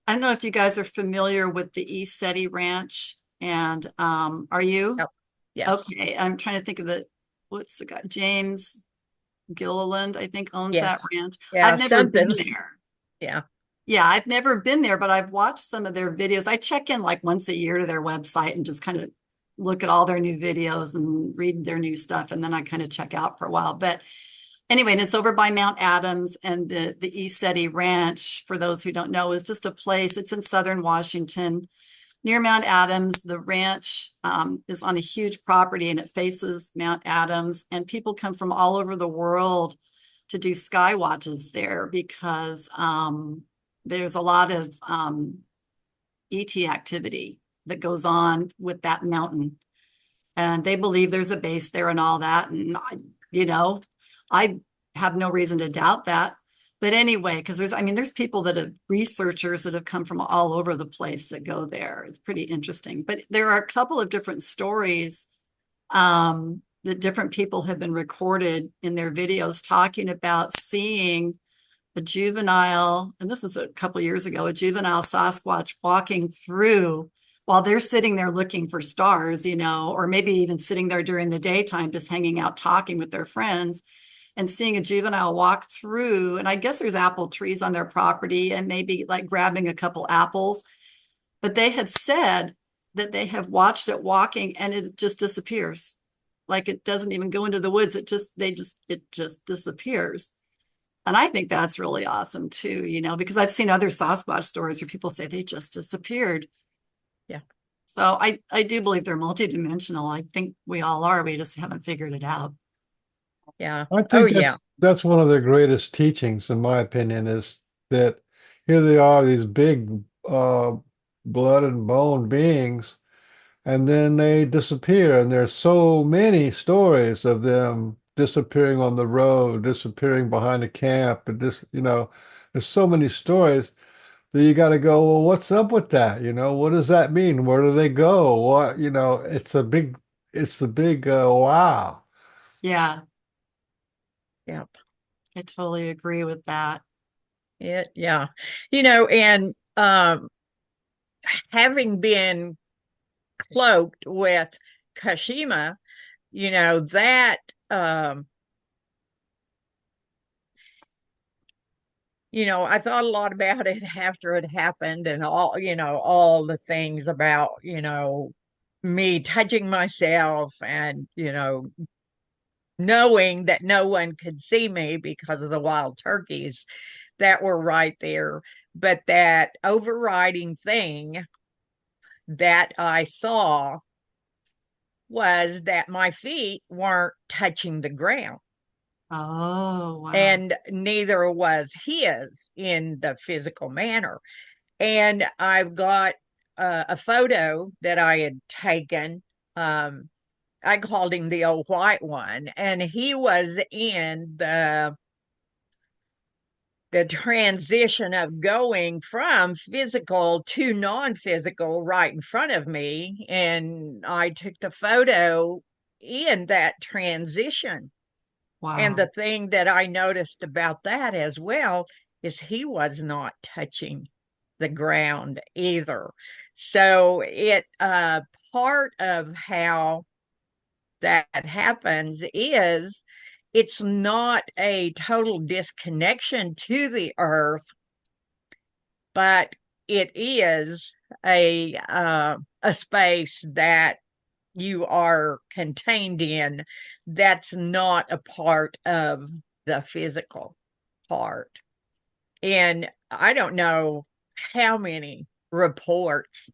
I don't know if you guys are familiar with the East Seti Ranch, and are you? Yep. Yes, Okay, I'm trying to think of what's the guy? James Gilliland, I think, owns that yes, ranch. yeah, I've never been something. there. Yeah, Yeah, I've never been there, but I've watched some of their videos. I check in like once a year to their website and just kind of look at all their new videos and read their new stuff. And then I kind of check out for a while. But anyway, and it's over by Mount Adams, and the East Seti Ranch, for those who don't know, is just a place. It's in southern Washington near Mount Adams. The ranch is on a huge property and it faces Mount Adams. And people come from all over the world to do sky watches there because there's a lot of ET activity that goes on with that mountain. And they believe there's a base there and all that. And I have no reason to doubt that. But anyway, because there's people researchers that have come from all over the place that go there. It's pretty interesting. But there are a couple of different stories that different people have been recorded in their videos talking about seeing a juvenile, and this is a couple of years ago, a juvenile Sasquatch walking through while they're sitting there looking for stars, or maybe even sitting there during the daytime, just hanging out, talking with their friends, and seeing a juvenile walk through. And I guess there's apple trees on their property and maybe like grabbing a couple apples. But they have said that they have watched it walking and it just disappears. Like it doesn't even go into the woods. It just disappears. And I think that's really awesome too, because I've seen other Sasquatch stories where people say they just disappeared. yeah, So I do believe they're multidimensional. I think we all are. We just haven't figured it out. yeah. I Oh, think yeah, that's one of the greatest teachings, in my opinion, is that here they are, these big blood and bone beings, and then they disappear. And there's so many stories of them disappearing on the road, disappearing behind a camp, and there's so many stories So you got to go, well, what's up with that? What does that mean? Where do they go? It's the big, wow. Yeah, Yep. I totally agree with that. Yeah. And having been cloaked with Kashima, that I thought a lot about it after it happened and all the things about, me touching myself and, knowing that no one could see me because of the wild turkeys that were right there. But that overriding thing that I saw was that my feet weren't touching the ground. Oh, wow. And neither was his in the physical manner. And I've got a photo that I had taken. I called him the old white one, and he was in the transition of going from physical to non-physical right in front of me. And I took the photo in that transition. And Wow. the thing that I noticed about that as well is he was not touching the ground either. So it part of how that happens is it's not a total disconnection to the earth, but it is a space that you are contained in that's not a part of the physical part. And I don't know how many reports,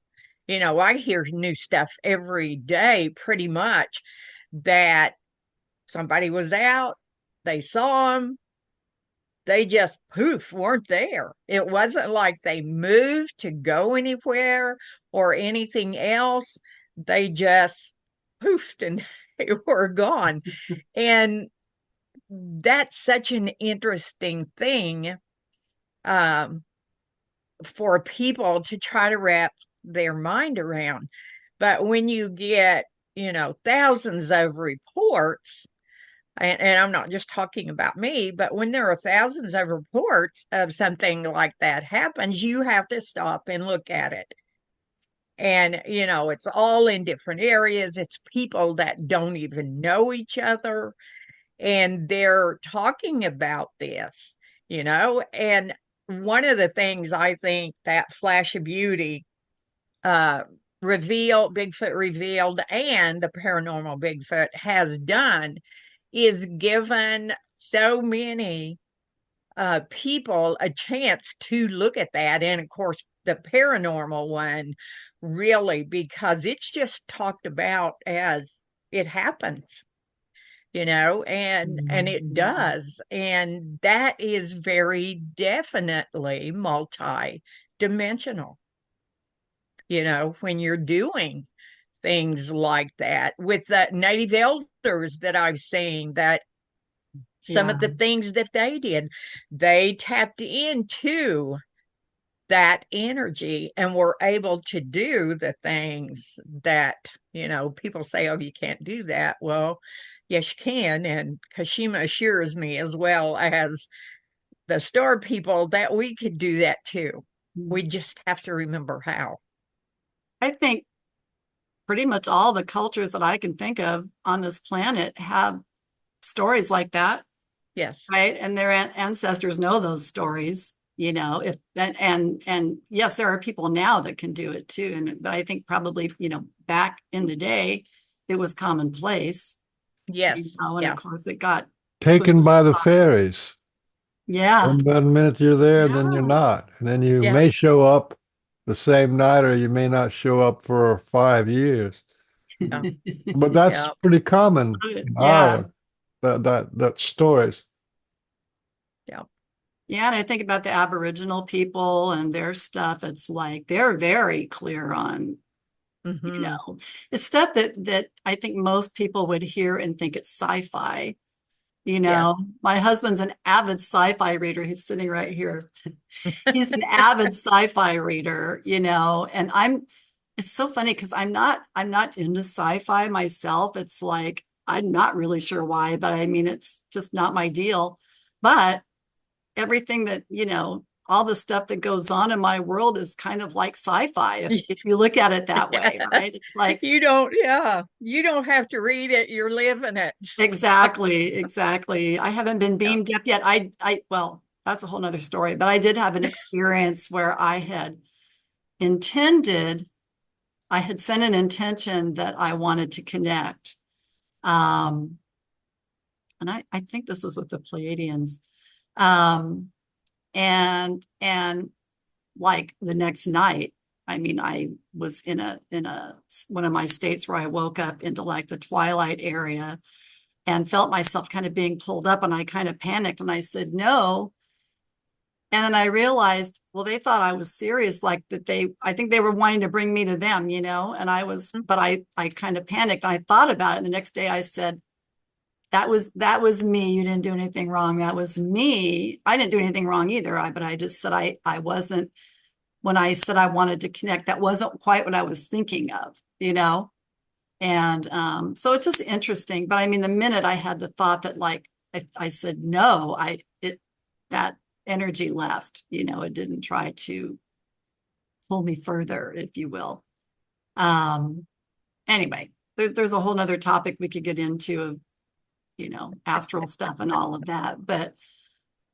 I hear new stuff every day pretty much that somebody was out, they saw them, they just poof, weren't there. It wasn't like they moved to go anywhere or anything else. They just poofed and they were gone. And that's such an interesting thing um, for people to try to wrap their mind around. But when you get, thousands of reports, and I'm not just talking about me, but when there are thousands of reports of something like that happens, you have to stop and look at it. And, it's all in different areas. It's people that don't even know each other, and they're talking about this, And one of the things I think that Flash of Beauty uh, Bigfoot revealed, and the paranormal Bigfoot has done is given so many people a chance to look at that. And of course, the paranormal one, really, because it's just talked about as it happens, and it Mhm. does. And that is very definitely multi-dimensional, when you're doing things like that with the native elders that I've seen, that some Yeah. of the things that they did, they tapped into that energy and were able to do the things that, people say, oh, you can't do that. Well, yes, you can. And Kashima assures me, as well as the star people, that we could do that too. We just have to remember how. I think pretty much all the cultures that I can think of on this planet have stories like that, Yes. right? And their ancestors know those stories, if and yes, there are people now that can do it too. But I think probably, back in the day, it was commonplace, Yes. and of Yeah. course it got pushed. Taken by the fairies. Yeah. One minute you're there, then you're Yeah. not. And then you Yeah. may show up the same night or you may not show up for 5 years. Yeah. But that's Yeah. pretty common in Yeah. Ireland, that stories. Yeah. Yeah, and I think about the Aboriginal people and their stuff. It's like they're very clear on, you Hmm. know, it's stuff that I think most people would hear and think it's sci-fi. Yes. My husband's an avid sci-fi reader. He's sitting right here. He's an avid sci-fi reader, and it's so funny because I'm not into sci-fi myself. It's like I'm not really sure why, but I mean it's just not my deal. But everything that, all the stuff that goes on in my world is kind of like sci-fi if you look at it that way, right? It's like Yeah, you don't have to read it, you're living it. exactly, exactly. I haven't been Yeah. beamed up yet. Well, that's a whole nother story, but I did have an experience where intended, I had sent an intention that I wanted to connect. Um, and I think this was with the Pleiadians. Um, and like the next night, I mean, I was in a one of my states where I woke up into like the twilight area and felt myself kind of being pulled up, and I kind of panicked and I said no. And then I realized, well, they thought I was serious, like that I think they were wanting to bring me to them, and but I kind of panicked. I thought about it. And the next day I said, that was me. You didn't do anything wrong. That was me. I didn't do anything wrong either. But I just said I wasn't, when I said I wanted to connect, that wasn't quite what I was thinking of. And so it's just interesting. But I mean, the minute I had the thought that like I said no, that energy left. It didn't try to pull me further, if you will. Um, anyway, there's a whole nother topic we could get into of astral stuff and all of that.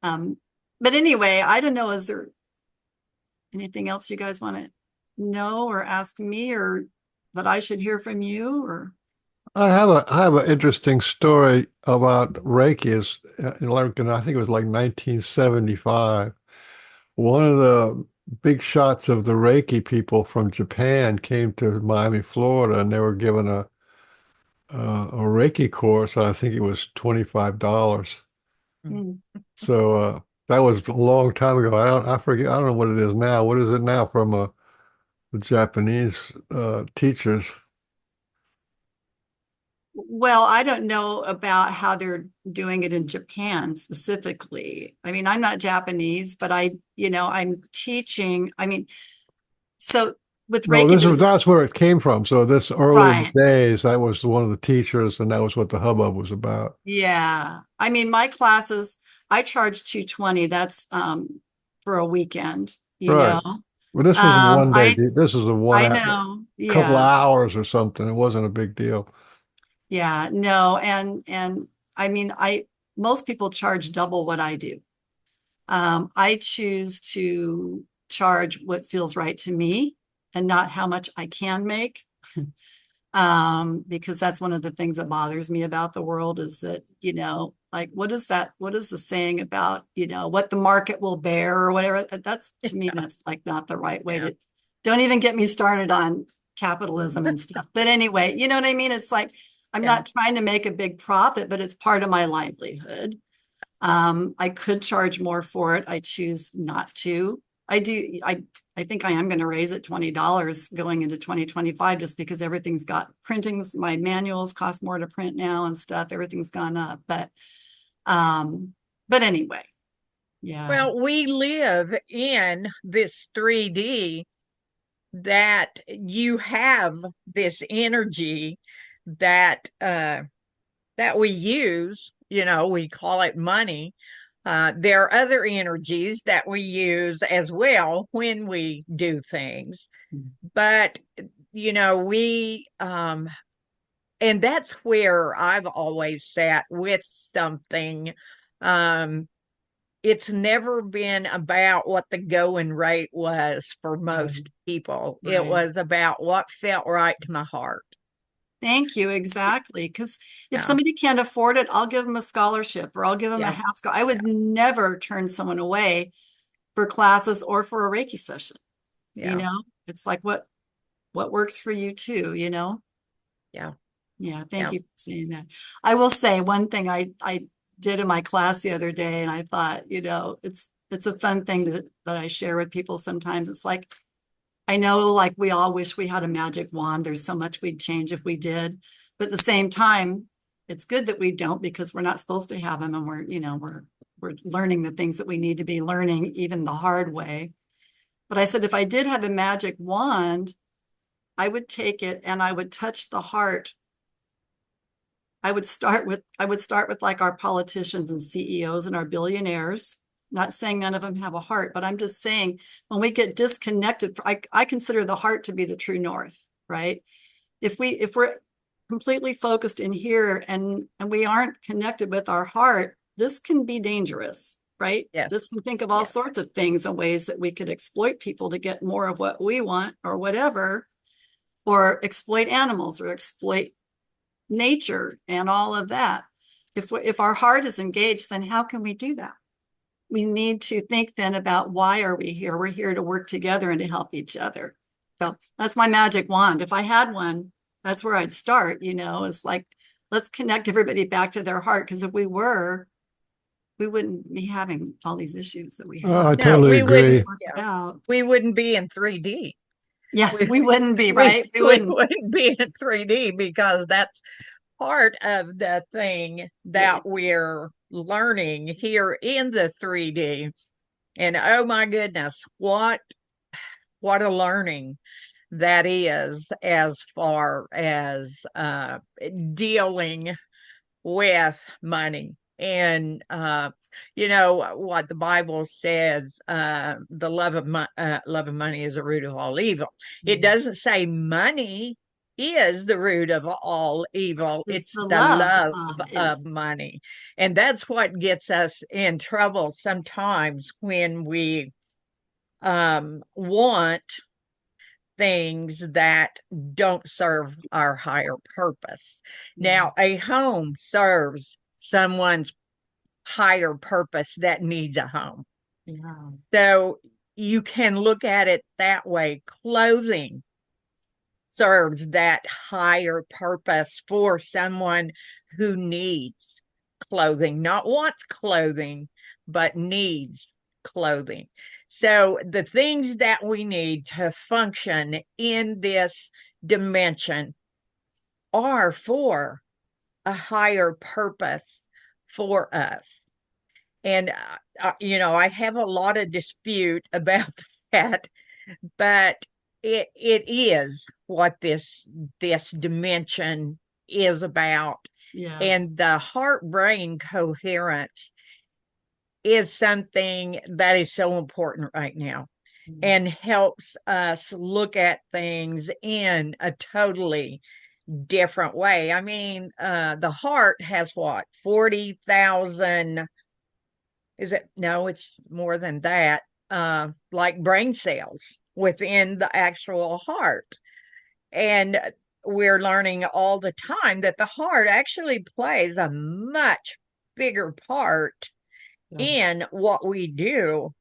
Um, but anyway, I don't know. Is there anything else you guys want to know or ask me, or that I should hear from you? Or I have an interesting story about Reiki. Is I think it was like 1975. One of the big shots of the Reiki people from Japan came to Miami, Florida, and they were given a Reiki course. And I think it was $25. Hmm. So that was a long time ago. I forget. I don't know what it is now. What is it now from the Japanese teachers? Well, I don't know about how they're doing it in Japan specifically. I mean, I'm not Japanese, but I'm teaching. I mean, so with No, Reiki, there's that's where it came from. So this early in the right. days, that was one of the teachers, and that was what the hubbub was about. Yeah. I mean, my classes, I charge 220. That's for a weekend, you know. Right. Well, this was a one day. I This was a I know. couple of Yeah. hours or something. It wasn't a big deal. Yeah. No, and I mean, I most people charge double what I do. I choose to charge what feels right to me and not how much I can make. Because that's one of the things that bothers me about the world is that, like what is the saying about, what the market will bear or whatever? That's to me, that's like not the right way Yeah. to, don't even get me started on capitalism and stuff. But anyway, you know what I mean? It's like I'm Yeah. not trying to make a big profit, but it's part of my livelihood. I could charge more for it. I choose not to. I think I am going to raise it $20 going into 2025 just because everything's got printings. My manuals cost more to print now and stuff. Everything's gone up. But anyway, yeah. Well, we live in this 3D that you have this energy that that we use, we call it money. There are other energies that we use as well when we do things. But, we, and that's where I've always sat with something. Um, it's never been about what the going rate was for Right. most people. It Right. was about what felt right to my heart. Thank you. Exactly. Because if Yeah. somebody can't afford it, I'll give them a scholarship or I'll give them a Yeah. half scholarship. I Yeah. would never turn someone away for classes or for a Reiki session. You Yeah. know, it's like what works for you too. Yeah. Yeah, thank Yeah. you for saying that. I will say one thing I did in my class the other day, and I thought, it's a fun thing that I share with people sometimes. It's like I know like we all wish we had a magic wand. There's so much we'd change if we did. But at the same time, it's good that we don't, because we're not supposed to have them, and we're learning the things that we need to be learning, even the hard way. But I said, if I did have a magic wand, I would take it and I would touch the heart. I would start with like our politicians and CEOs and our billionaires. Not saying none of them have a heart, but I'm just saying when we get disconnected, I consider the heart to be the true north, right? If we're completely focused in here and we aren't connected with our heart, this can be dangerous, right? This Yes. can think of all Yes. sorts of things and ways that we could exploit people to get more of what we want or whatever, or exploit animals or exploit nature and all of that. If our heart is engaged, then how can we do that? We need to think then about, why are we here? We're here to work together and to help each other. So that's my magic wand. If I had one, that's where I'd start. It's like, let's connect everybody back to their heart. Because if we were, we wouldn't be having all these issues that we I have. No, totally we wouldn't. agree. Yeah, we wouldn't be in 3D. Yeah, We we wouldn't be, we, right? We we wouldn't. wouldn't be in 3D because that's part of the thing Yeah. that we're learning here in the 3D. And oh my goodness, what a learning that is, as far as dealing with money. And what the Bible says, the love of money is the root of all evil. It doesn't say money is the root of all evil. It's It's the the love love of it. of money. And that's what gets us in trouble sometimes, when we want things that don't serve our higher purpose. Now, a home serves someone's higher purpose that needs a home. Yeah. So you can look at it that way. Clothing serves that higher purpose for someone who needs clothing, not wants clothing, but needs clothing. So the things that we need to function in this dimension are for a higher purpose for us. And, I have a lot of dispute about that, but it is what this dimension is about. Yes. And the heart-brain coherence is something that is so important right now, and helps us look at things in a totally different way. I mean, the heart has what, 40,000, is it? No, it's more than that, like brain cells within the actual heart. And we're learning all the time that the heart actually plays a much bigger part Yes. in what we do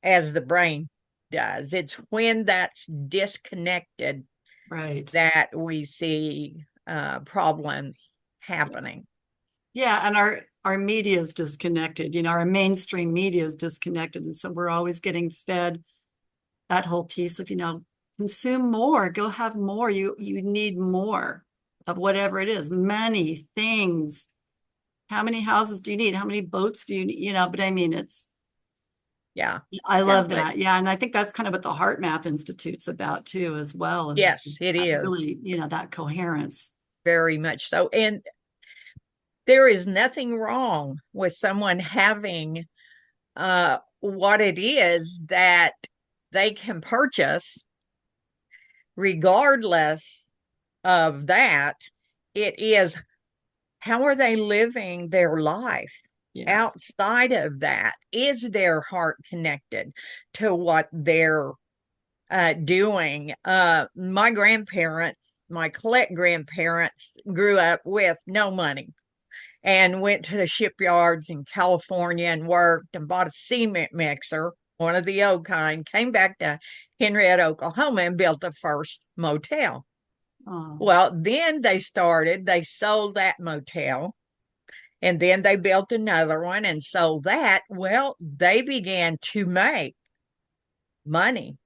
as the brain does. It's when that's disconnected Right. that we see problems happening. Yeah, and our media is disconnected. Our mainstream media is disconnected, and so we're always getting fed that whole piece of, consume more, go have more. You need more of whatever it is, money, things. How many houses do you need? How many boats do you need? But I mean, Yeah. I Yeah. love But that. Yeah, and I think that's kind of what the Heart Math Institute's about too, as well, is yes, it that is really, that coherence. very much so. And there is nothing wrong with someone having what it is that they can purchase, regardless of that. It is, how are they living their life Yes. outside of that? Is their heart connected to what they're doing? My grandparents, my collect grandparents, grew up with no money and went to the shipyards in California and worked and bought a cement mixer, one of the old kind, came back to Henrietta, Oklahoma, and built the first motel. Oh, Well, then they sold that motel, and then they built another one and sold that. Well, they began to make money.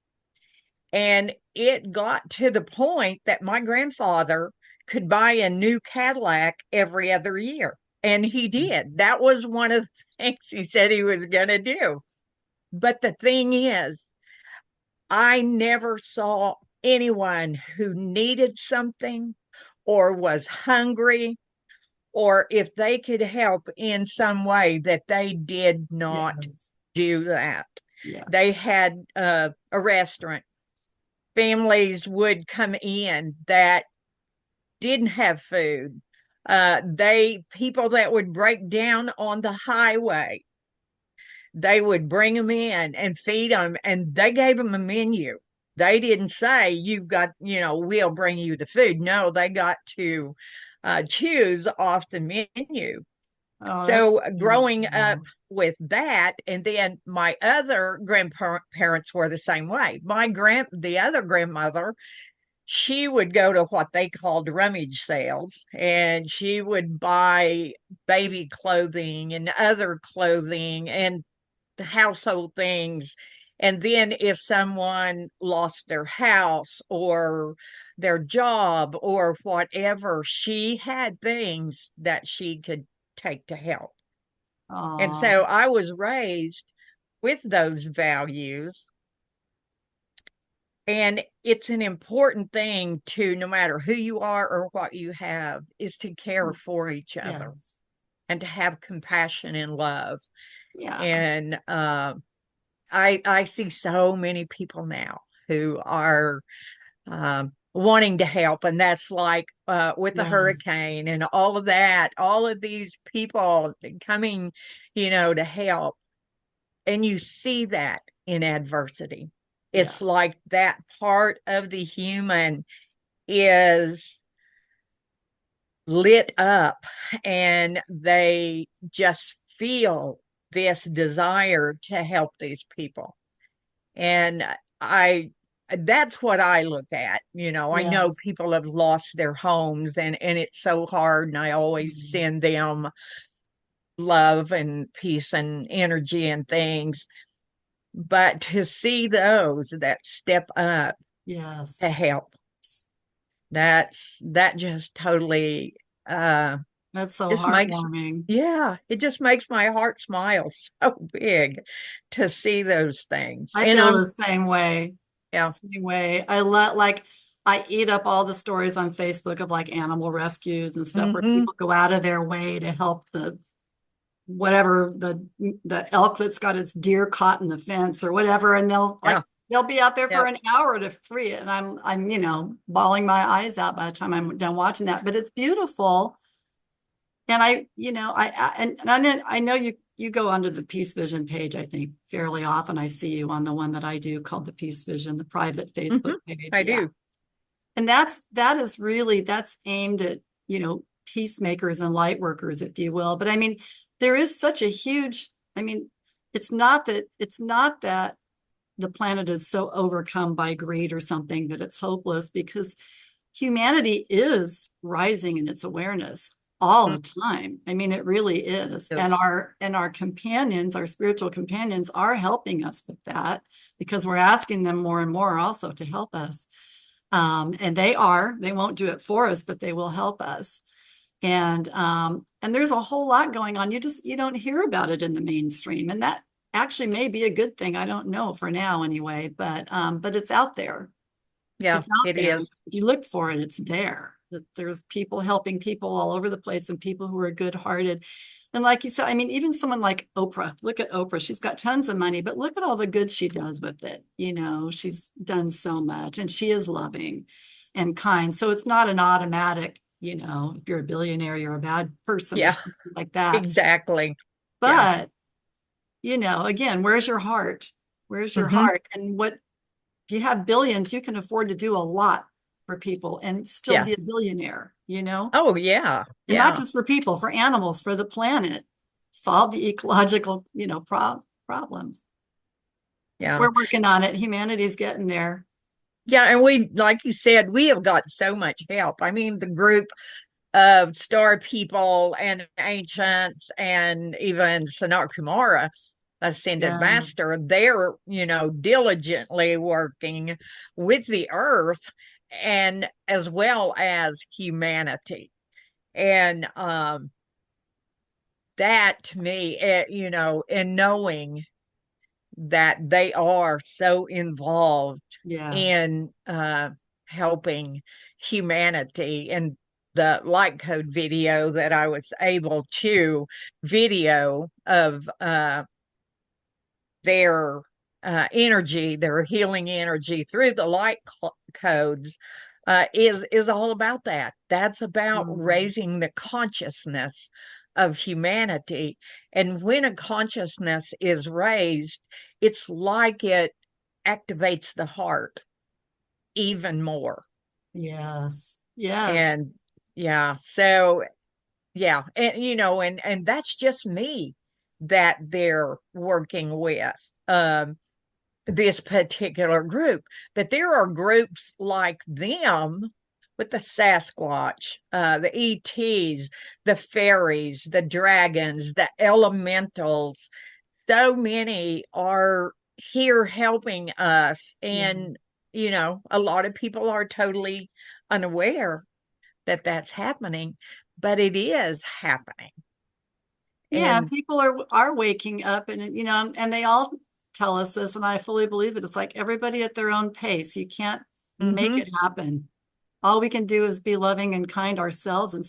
And it got to the point that my grandfather could buy a new Cadillac every other year. And he did. That was one of the things he said he was going to do. But the thing is, I never saw anyone who needed something or was hungry or if they could help in some way that they did not Yes. do that. They Yes. had a restaurant. Families would come in that didn't have food. They people that would break down on the highway, they would bring them in and feed them, and they gave them a menu. They didn't say you've got, we'll bring you the food. No, they got to choose off the menu. Oh, that's So growing up beautiful. with that, and then my other grandparents were the same way. The other grandmother, she would go to what they called rummage sales, and she would buy baby clothing and other clothing and household things. And then if someone lost their house or their job or whatever, she had things that she could take to help. And Oh, so I was raised with those values. And it's an important thing to, no matter who you are or what you have, is to care for each other yes. and to have compassion and love. Yeah. And I see so many people now who are wanting to help, and that's like with the Yes. hurricane and all of that, all of these people coming, to help, and you see that in adversity. Yeah. It's like that part of the human is lit up, and they just feel this desire to help these people. And I that's what I look at. I know Yes. people have lost their homes, and it's so hard, and I always Mhm. send them love and peace and energy and things. But to see those that step up to Yes. help, that just totally uh That's so just makes heartwarming. yeah, it just makes my heart smile so big to see those things. I And feel the same way. yeah. Same way. I let like I eat up all the stories on Facebook of like animal rescues and stuff where Hmm. people go out of their way to help the whatever the elk that's got its deer caught in the fence or whatever, and Yeah. they'll be out there for Yep. an hour to free it, and I'm bawling my eyes out by the time I'm done watching that. But it's beautiful, and I know you go onto the Peace Vision page, I think fairly often. I see you on the one that I do called the Peace Vision, the private Facebook Hmm. page. I Yeah. do. And that's aimed at, peacemakers and light workers, if you will. But I mean, there is such a huge, I mean, it's not that the planet is so overcome by greed or something that it's hopeless, because humanity is rising in its awareness all Mm. the time. I mean, it really is. And Yes. our companions, our spiritual companions are helping us with that, because we're asking them more and more also to help us. And they won't do it for us, but they will help us. And there's a whole lot going on. You don't hear about it in the mainstream. And that actually may be a good thing. I don't know for now anyway, but it's out there. Yeah, It's out it there. is. If you look for it, it's there. There's people helping people all over the place, and people who are good-hearted. And like you said, I mean, even someone like Oprah, look at Oprah. She's got tons of money, but look at all the good she does with it. She's done so much, and she is loving and kind. So it's not an automatic, if you're a billionaire, you're a bad person or Yeah, something like that. exactly. Yeah. But, again, where's your heart? Where's your Hmm. heart? And what if you have billions, you can afford to do a lot for people and still Yeah. be a billionaire. Oh, yeah. And not Yeah. just for people, for animals, for the planet. Solve the ecological, problems. Yeah. We're working on it. Humanity's getting there. Yeah. And like you said, we have got so much help. I mean, the group of star people and ancients and even Sanat Kumara, ascended Yeah. master, they're, diligently working with the earth and as well as humanity. And that to me, and knowing that they are so involved Yes. in helping humanity. And the light code video that I was able to video of their energy, their healing energy through the light codes, is all about that. That's about Mm. raising the consciousness of humanity. And when a consciousness is raised, it's like it activates the heart even more. Yes. Yes. And yeah, so yeah, and and that's just me that they're working with. This particular group, but there are groups like them with the Sasquatch, the ETs, the fairies, the dragons, the elementals. So many are here helping us. Yeah. And, a lot of people are totally unaware that that's happening, but it is happening. Yeah, And people are waking up, and and they all tell us this, and I fully believe it. It's like everybody at their own pace. You can't make mhm, it happen. All we can do is be loving and kind ourselves and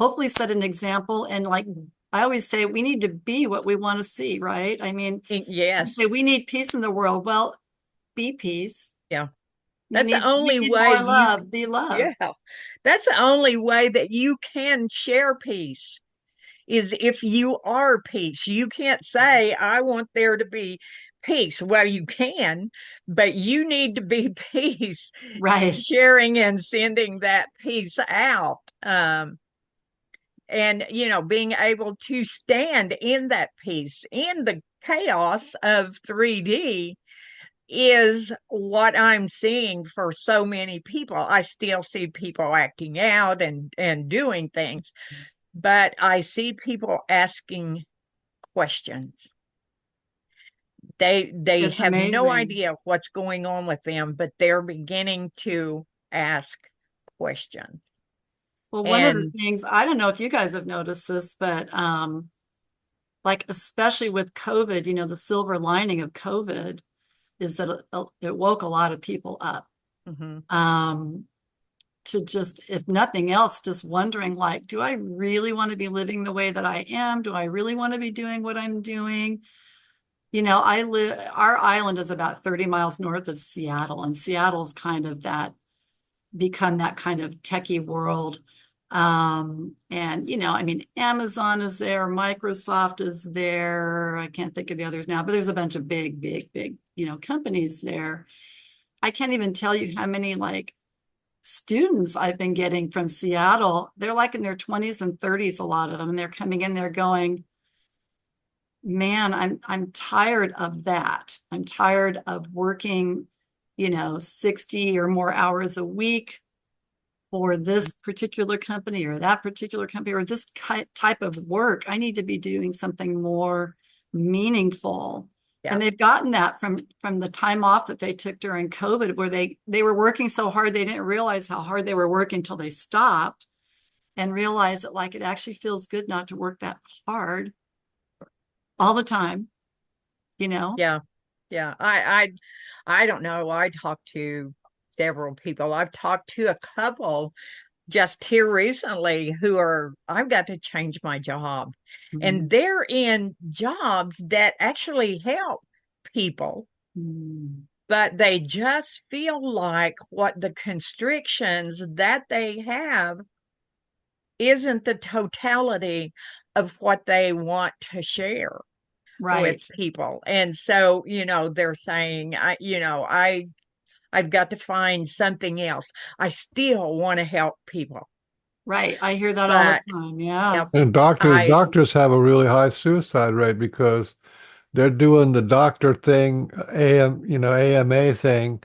hopefully set an example. And like I always say, we need to be what we want to see, right? I mean, you say yes, we need peace in the world. Well, be peace. yeah. You That's the need we only need way more you love, be love. Yeah, that's the only way that you can share peace is if you are peace. You can't say, I want there to be peace. Well, you can, but you need to be peace, Right. sharing and sending that peace out. And, being able to stand in that peace, in the chaos of 3D is what I'm seeing for so many people. I still see people acting out and doing things, but I see people asking questions. They It's have no amazing. idea what's going on with them, but they're beginning to ask questions. Well, one of the And things, I don't know if you guys have noticed this, but like especially with COVID, the silver lining of COVID is that it woke a lot of people up. mhm, Um, to just, if nothing else, just wondering like, do I really want to be living the way that I am? Do I really want to be doing what I'm doing? Our island is about 30 miles north of Seattle, and Seattle's kind of become that kind of techie world. And I mean, Amazon is there, Microsoft is there. I can't think of the others now, but there's a bunch of big, big, big, companies there. I can't even tell you how many like students I've been getting from Seattle. They're like in their 20s and 30s, a lot of them, and they're coming in there going, man, I'm tired of that. I'm tired of working, 60 or more hours a week for this particular company or that particular company or this type of work. I need to be doing something more meaningful. yeah, And they've gotten that from the time off that they took during COVID, where they were working so hard they didn't realize how hard they were working until they stopped and realized that like it actually feels good not to work that hard all the time, you know? yeah, yeah. I don't know. I talked to several people. I've talked to a couple just here recently I've got to change my job. And Mm. they're in jobs that actually help people, Mm. but they just feel like what the constrictions that they have isn't the totality of what they want to share with Right, people. And so, they're saying, I've got to find something else. I still want to help people, right. I hear that all the but time. yeah, Yeah. And doctors I doctors have a really high suicide rate because they're doing the doctor thing, AMA thing,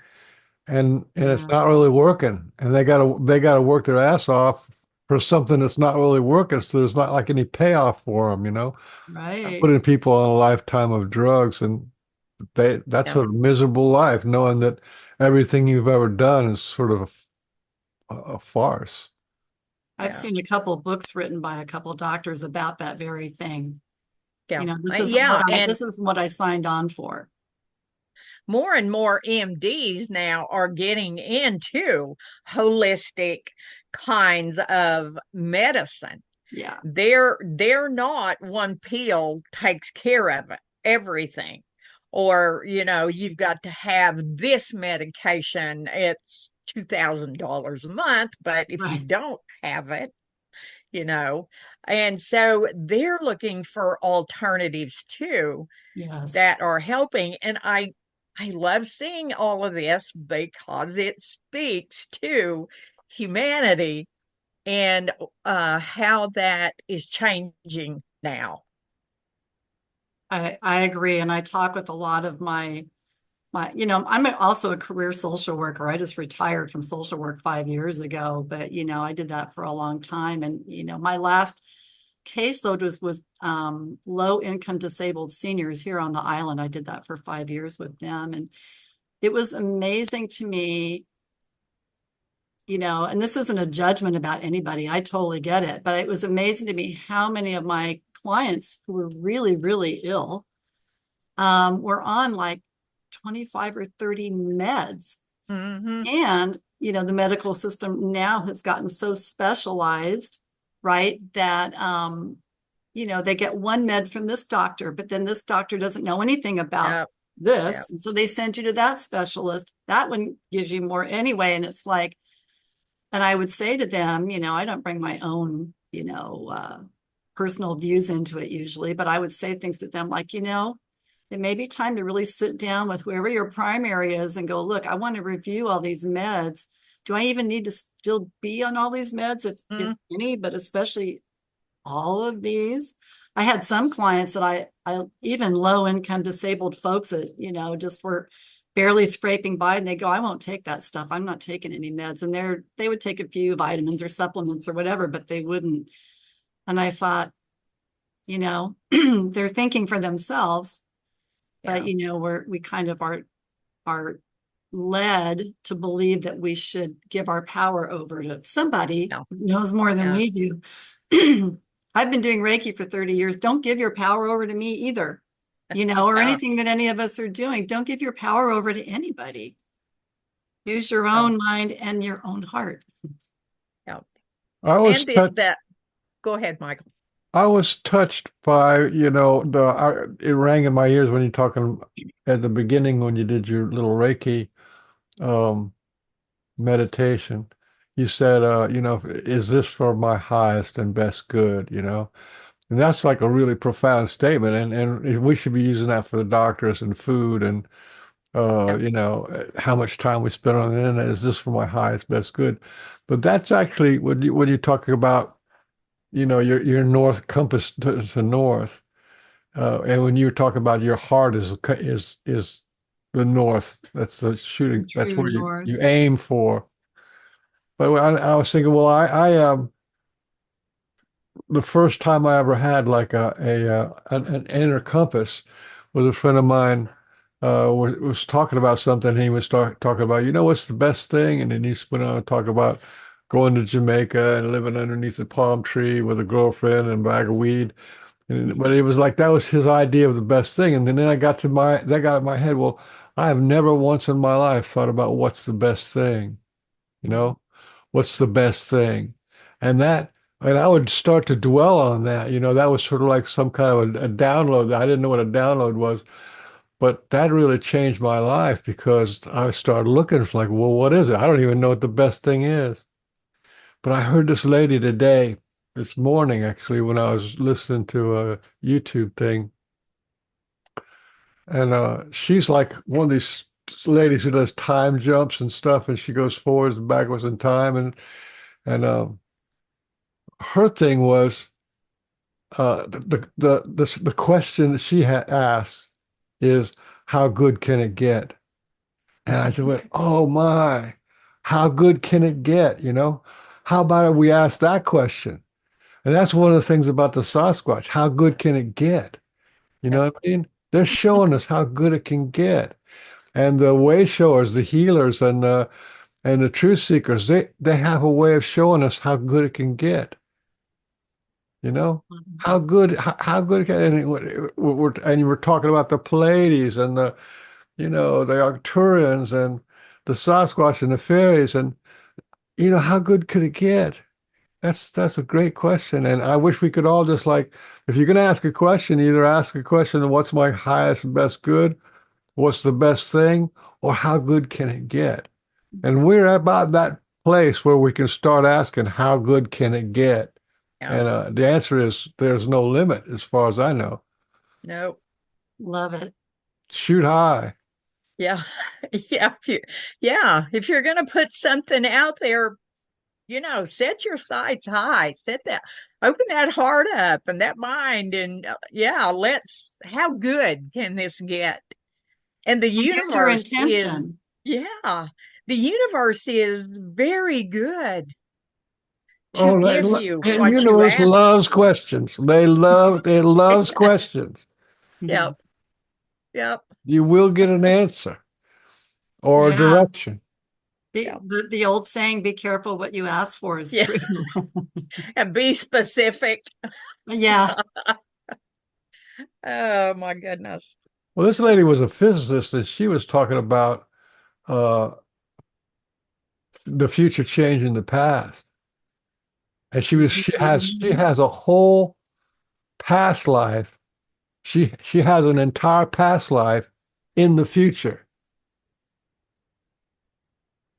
and it's Yeah. not really working. And they gotta work their ass off for something that's not really working. So there's not like any payoff for them. Right. Putting people on a lifetime of drugs, and that's yeah, a miserable life, knowing that everything you've ever done is sort of a farce. I've Yeah. seen a couple books written by a couple doctors about that very thing. Yeah. What Yeah. And this isn't what I signed on for. more and more MDs now are getting into holistic kinds of medicine. Yeah, They're not one pill takes care of it, everything. Or, you've got to have this medication. It's $2,000 a month, but if you right. don't have it, you know, and so they're looking for alternatives too Yes. that are helping. And I love seeing all of this because it speaks to humanity and how that is changing now. I agree. And I talk with a lot of I'm also a career social worker. I just retired from social work 5 years ago, but I did that for a long time. And my last caseload was with low income disabled seniors here on the island. I did that for 5 years with them. And it was amazing to me, and this isn't a judgment about anybody. I totally get it. But it was amazing to me how many of my clients who were really, really ill were on like 25 or 30 meds. Hmm. And, the medical system now has gotten so specialized, right, that, they get one med from this doctor, but then this doctor doesn't know anything about Yep, yep, this. And so they send you to that specialist. That one gives you more anyway. And it's like, and I would say to them, I don't bring my own, personal views into it usually, but I would say things to them like, it may be time to really sit down with whoever your primary is and go, look, I want to review all these meds. Do I even need to still be on all these meds, if mm, any, but especially all of these? I had some clients that I even low income disabled folks that, just were barely scraping by and they go, I won't take that stuff. I'm not taking any meds. And they would take a few vitamins or supplements or whatever, but they wouldn't. And I thought, they're thinking for themselves, but yeah, we kind of are led to believe that we should give our power over to somebody yeah, who knows more than yeah, we do. I've been doing Reiki for 30 years. Don't give your power over to me either, or yeah, anything that any of us are doing. Don't give your power over to anybody. Use your yeah, own mind and your own heart. yeah. I was And touched. go ahead, Michael. I was touched by, it rang in my ears when you're talking at the beginning when you did your little Reiki um, meditation. You said, is this for my highest and best good? And that's like a really profound statement, and we should be using that for the doctors and food and Yeah, how much time we spend on the internet. Is this for my highest best good? But that's actually when you're talking about, your north compass to north. And when you talk about your heart is the north, that's the The shooting. That's true where you north. aim for. But I was thinking, well, the first time I ever had like an inner compass was a friend of mine was talking about something. He was talking about, what's the best thing, and then he went on to talk about going to Jamaica and living underneath a palm tree with a girlfriend and a bag of weed. But it was like that was his idea of the best thing. And then I got to that got in my head. Well, I have never once in my life thought about what's the best thing, you know? What's the best thing? And and I would start to dwell on that. That was sort of like some kind of a download. I didn't know what a download was, but that really changed my life because I started looking for like, well, what is it? I don't even know what the best thing is. But I heard this lady today, this morning actually, when I was listening to a YouTube thing. And she's like one of these ladies who does time jumps and stuff, and she goes forwards and backwards in time. And her thing was the question that she had asked is, how good can it get? And I just went, oh my, how good can it get? How about if we ask that question? And that's one of the things about the Sasquatch. How good can it get? You yeah, know what I mean? They're showing us how good it can get. And the way showers, the healers, and And the truth seekers, they have a way of showing us how good it can get. You know, how good can it, and you were talking about the Pleiades and the, the Arcturians and the Sasquatch and the fairies, and how good could it get? That's a great question, and I wish we could all just like, if you're going to ask a question, either ask a question of what's my highest and best good, what's the best thing, or how good can it get? And we're about that place where we can start asking, how good can it get? Yeah. And the answer is there's no limit as far as I know. No. Love it. Shoot high. Yeah. Yeah. If you're going to put something out there, set your sights high, open that heart up and that mind. And how good can this get? And the Well, there's your universe is, intention. yeah, the universe is very good to Oh, give you and what you universe ask loves for. questions. It loves questions. Mhm. Yep. Yep. You will get an answer or a Yeah. direction. Yep. The old saying, be careful what you ask for, is Yeah. true. And be specific. Yeah. Oh my goodness. Well, this lady was a physicist, and she was talking about uh, the future changing the past. And she has a whole past life. She has an entire past life in the future.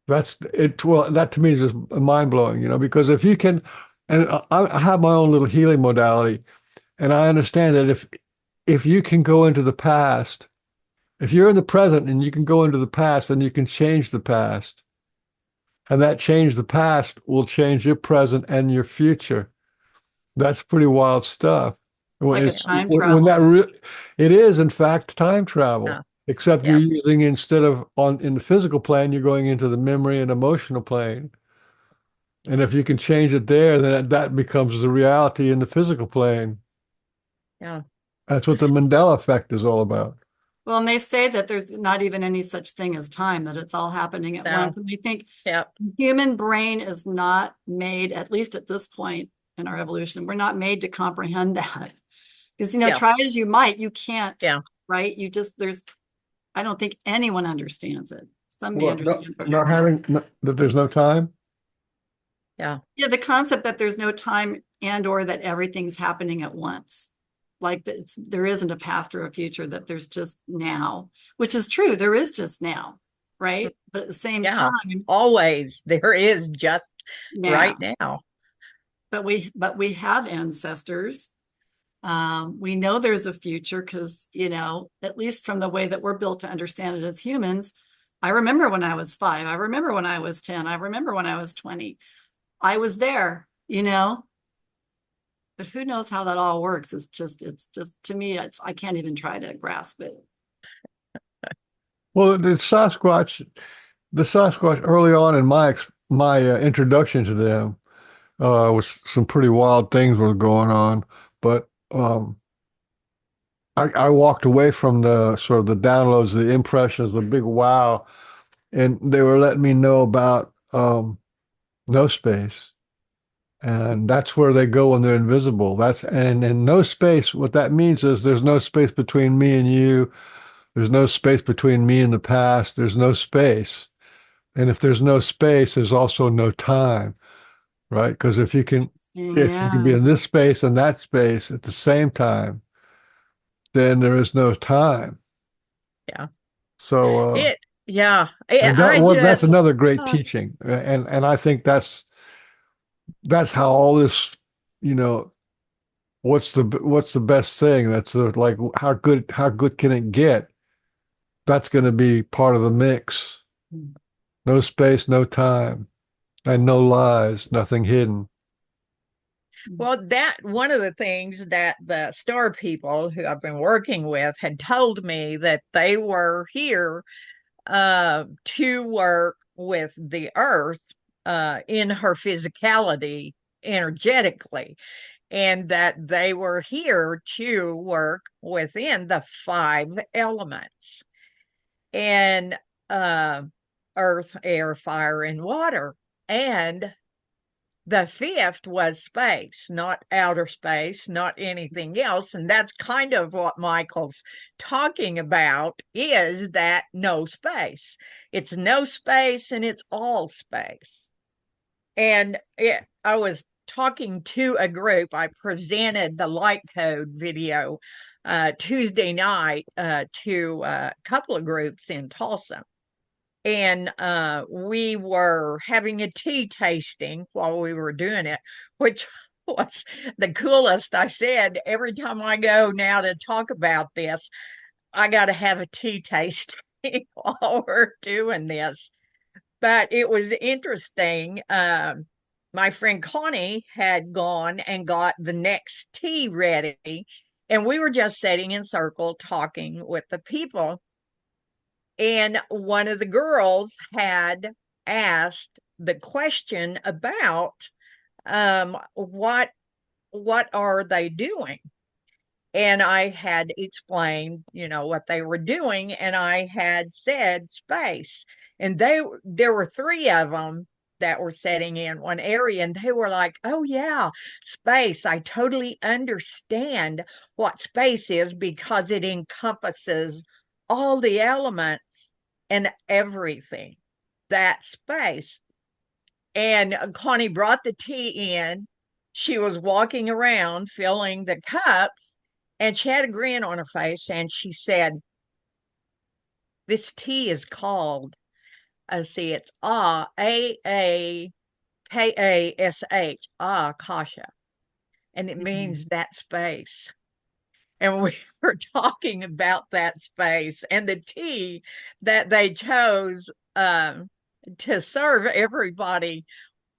That's it. Well, that to me is just mind blowing, because if you can, and I have my own little healing modality, and I understand that if you can go into the past, if you're in the present and you can go into the past, then you can change the past, and that change the past will change your present and your future. That's pretty wild stuff. Like a Yeah. time When that travel. it is in fact time travel, Yeah. except you're Yep. using, instead of on in the physical plane, you're going into the memory and emotional plane. And if you can change it there, then that becomes the reality in the physical plane. Yeah. That's what the Mandela effect is all about. Well, and they say that there's not even any such thing as time, that it's all happening at once. No. And I think Yep. human brain is not made, at least at this point in our evolution, we're not made to comprehend that. Because, Yeah. try as you might, you can't, Yeah. right? I don't think anyone understands it. Some may Well, understand it. that there's no time. Yeah. Yeah, the concept that there's no time and or that everything's happening at once. Like that there isn't a past or a future, that there's just now, which is true. There is just now, right? But at the same Yeah. time, Always there is just right now. now. But we have ancestors. We know there's a future because, at least from the way that we're built to understand it as humans, I remember when I was 5. I remember when I was 10. I remember when I was 20. I was there. But who knows how that all works? It's just to me, I can't even try to grasp it. Well, the Sasquatch early on in my introduction to them was some pretty wild things were going on, but I walked away from the sort of the downloads, the impressions, the big wow, and they were letting me know about no space. And that's where they go when they're invisible. And in no space, what that means is there's no space between me and you. There's no space between me and the past. There's no space. And if there's no space, there's also no time, right? Because if you can be Yeah. in this space and that space at the same time, then there is no time. Yeah. So, It, yeah. and that's another great teaching. And I think that's how all this, you know, what's the best thing? That's like how good can it get? That's going to be part of the mix. No space, no time, and no lies, nothing hidden. well, that one of the things that the star people who I've been working with had told me that they were here to work with the earth in her physicality energetically, and that they were here to work within the 5 elements. And earth, air, fire, and water. And the fifth was space, not outer space, not anything else. And that's kind of what Michael's talking about, is that no space. It's no space and it's all space. And I was talking to a group. I presented the light code video Tuesday night to a couple of groups in Tulsa. And we were having a tea tasting while we were doing it, which was the coolest. I said, every time I go now to talk about this, I got to have a tea tasting while we're doing this. But it was interesting. My friend Connie had gone and got the next tea ready, and we were just sitting in circle talking with the people. And one of the girls had asked the question about what are they doing? And I had explained, what they were doing, and I had said space. And there were three of them that were sitting in one area, and they were like, "Oh yeah, space. I totally understand what space is because it encompasses all the elements and everything. That space." And Connie brought the tea in. She was walking around filling the cups, and she had a grin on her face, and she said, "This tea is called, see, it's Akash, Akasha, and it means that space." And we were talking about that space, and the tea that they chose to serve everybody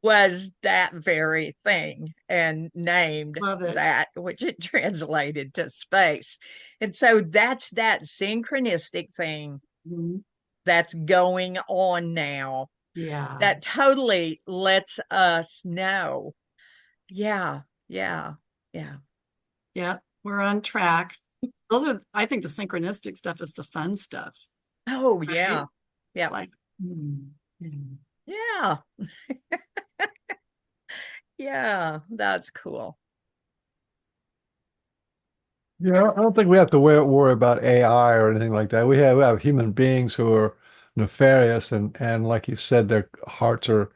was that very thing, and named Love it. that, which it translated to space. And so that's that synchronistic thing Mhm. that's going on now Yeah. that totally lets us know. Yeah, yeah, yeah. Yeah. We're on track. I think the synchronistic stuff is the fun stuff, Oh, right? yeah, It's yeah, like, mm. yeah, yeah. That's cool. Yeah, I don't think we have to worry about AI or anything like that. We have human beings who are nefarious, and like you said, their hearts are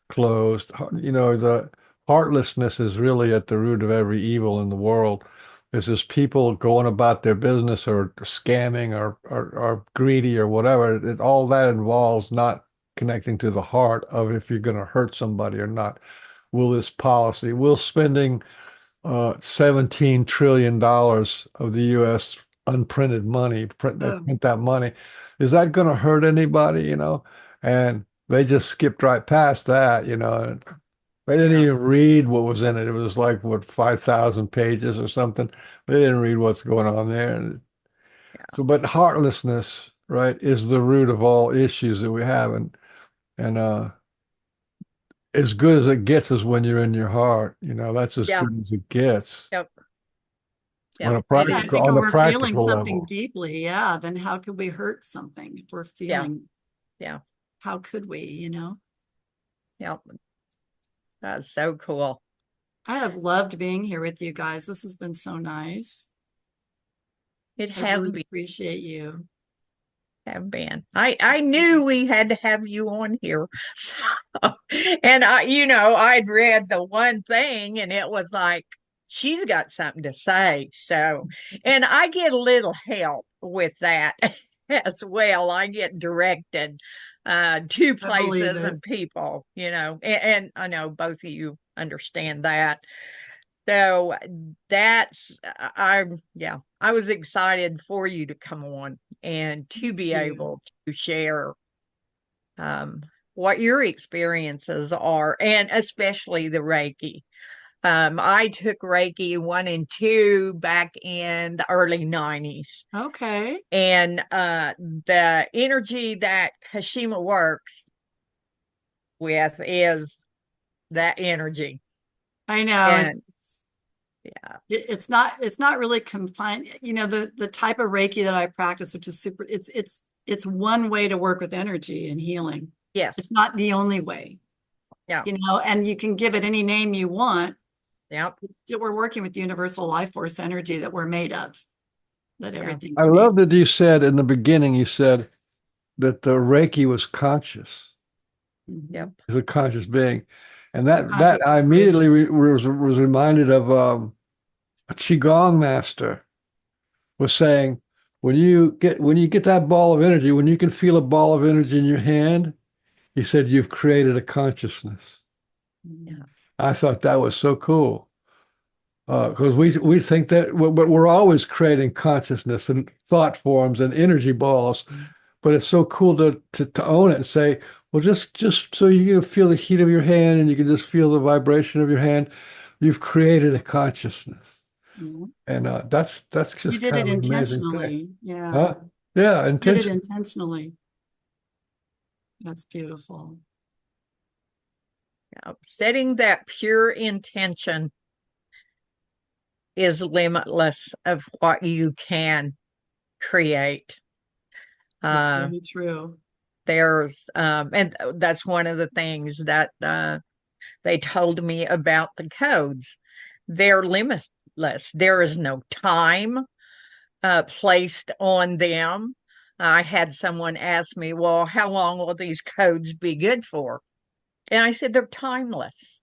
closed. The heartlessness is really at the root of every evil in the world. There's just people going about their business or scamming or greedy or whatever. All that involves not connecting to the heart of if you're going to hurt somebody or not. Will spending $17 trillion of the US unprinted money, Oh, print that money. Is that going to hurt anybody, And they just skipped right past that, and they didn't Yeah, even read what was in it. It was like, what, 5,000 pages or something. They didn't read what's going on there. And yeah, so, but heartlessness, right, is the root of all issues that we have. And as good as it gets is when you're in your heart, that's as yeah, good as it gets yep, on yep. a It yeah. I is. think practical if on the we're feeling practical something level. deeply, yeah, then how could we hurt something if we're Yeah, feeling, yeah, how could we? yep. That's so cool. I have loved being here with you guys. This has been so nice. It I has really been. appreciate you. Have been. I knew we had to have you on here. So, and I'd read the one thing and it was like, she's got something to say. So, and I get a little help with that as well. I get directed to I believe places it. and people, and I know both of you understand that. So that's yeah, I was excited for you to come on and to be Too. able to share um, what your experiences are, and especially the Reiki. I took Reiki 1 and 2 back in the early 90s. Okay. And the energy that Kashima works with is that energy. I know. And yeah, It's not really confined. The type of Reiki that I practice, which is super, it's it's one way to work with energy and healing. Yes. It's not the only way, Yeah. and you can give it any name you want. Yep. We're working with universal life force energy that we're made of, that Yeah. everything's I made. love that you said in the beginning, you said that the Reiki was conscious, Yep. is a conscious being. And that Conscious I vibration. immediately was reminded of a Qigong master was saying, when you get that ball of energy, when you can feel a ball of energy in your hand, he said, you've created a consciousness. Yeah. I thought that was so cool. Because we think that, but we're always creating consciousness and thought forms and energy balls. But it's so cool to own it and say, well, just so you can feel the heat of your hand and you can just feel the vibration of your hand, you've created a consciousness. Yeah. And that's You just did kind it of an amazing thing. intentionally. Yeah. Huh? Yeah, You did it intention. intentionally. That's beautiful. Yep. Setting that pure intention is limitless of what you can create. That's Uh, very true. and that's one of the things that they told me about the codes. They're limitless. There is no time placed on them. I had someone ask me, well, how long will these codes be good for? And I said, they're timeless.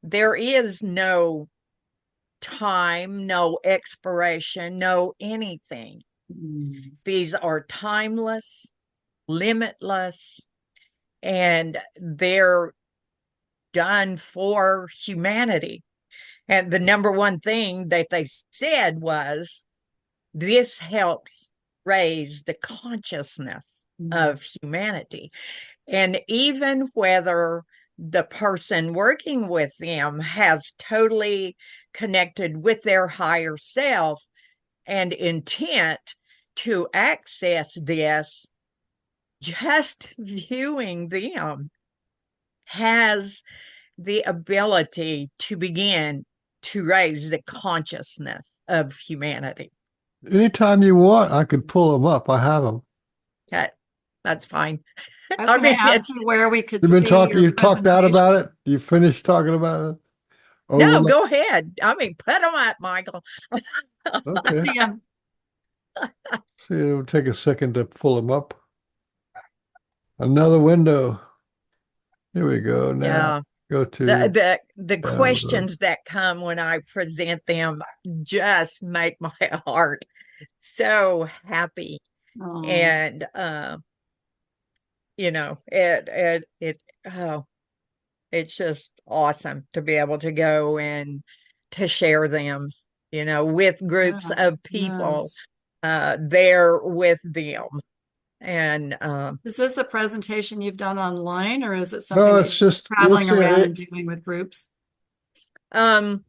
There is no time, no expiration, no anything. Mm. These are timeless, limitless, and they're done for humanity. And the number one thing that they said was this helps raise the consciousness Mm. of humanity. And even whether the person working with them has totally connected with their higher self and intent to access this, just viewing them has the ability to begin to raise the consciousness of humanity. Anytime you want, I could pull them up. I have them. That, that's fine. I was I going to mean, ask you where we could You've been see talking, your you talked out presentation. about it. You finished talking about it. no, Over. go ahead. I mean, put them up, Michael. I Okay. see him. See, it'll take a second to pull them up. Another window. Here we go. Now Yeah. go The, to the download. questions that come when I present them just make my heart so happy. Oh, And it oh, it's just awesome to be able to go and to share them, with groups yeah. of people Yes. there with them. And Is this a presentation you've done online, or is it something No, that it's you're just you'll traveling see around and it. doing with groups? um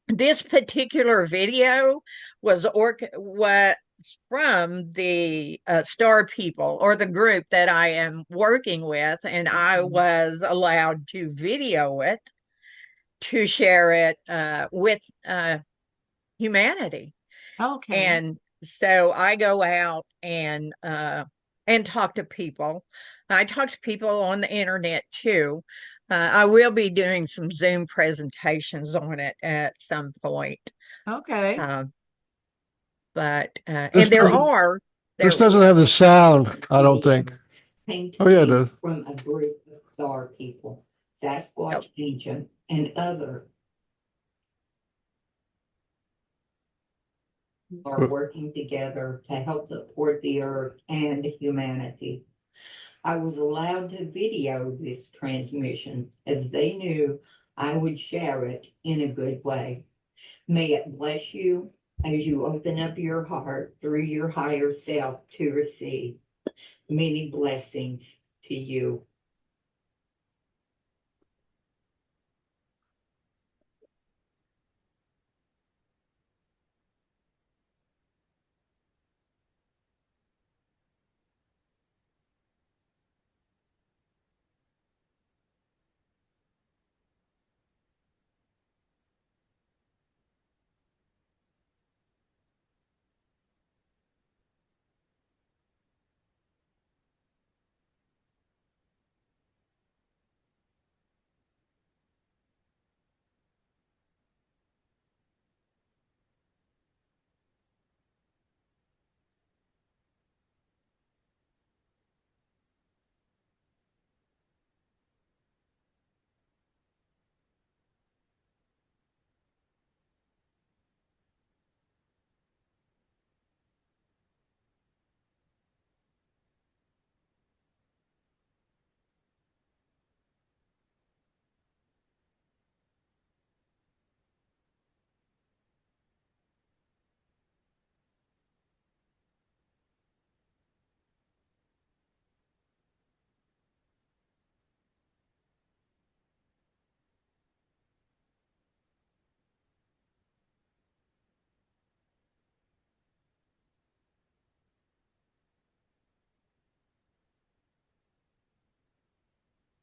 this particular video was from the Star People, or the group that I am working with, and I Okay. was allowed to video it to share it with humanity. Okay. And so I go out and talk to people. I talk to people on the internet too. I will be doing some Zoom presentations on it at some point. Okay. Uh, but This and there doesn't are this there doesn't have the sound, I don't think. Oh yeah, it painting does. from a group of star people, Sasquatch, ancient, and other are working together to help support the earth and humanity. I was allowed to video this transmission as they knew I would share it in a good way. May it bless you as you open up your heart through your higher self to receive. Many blessings to you.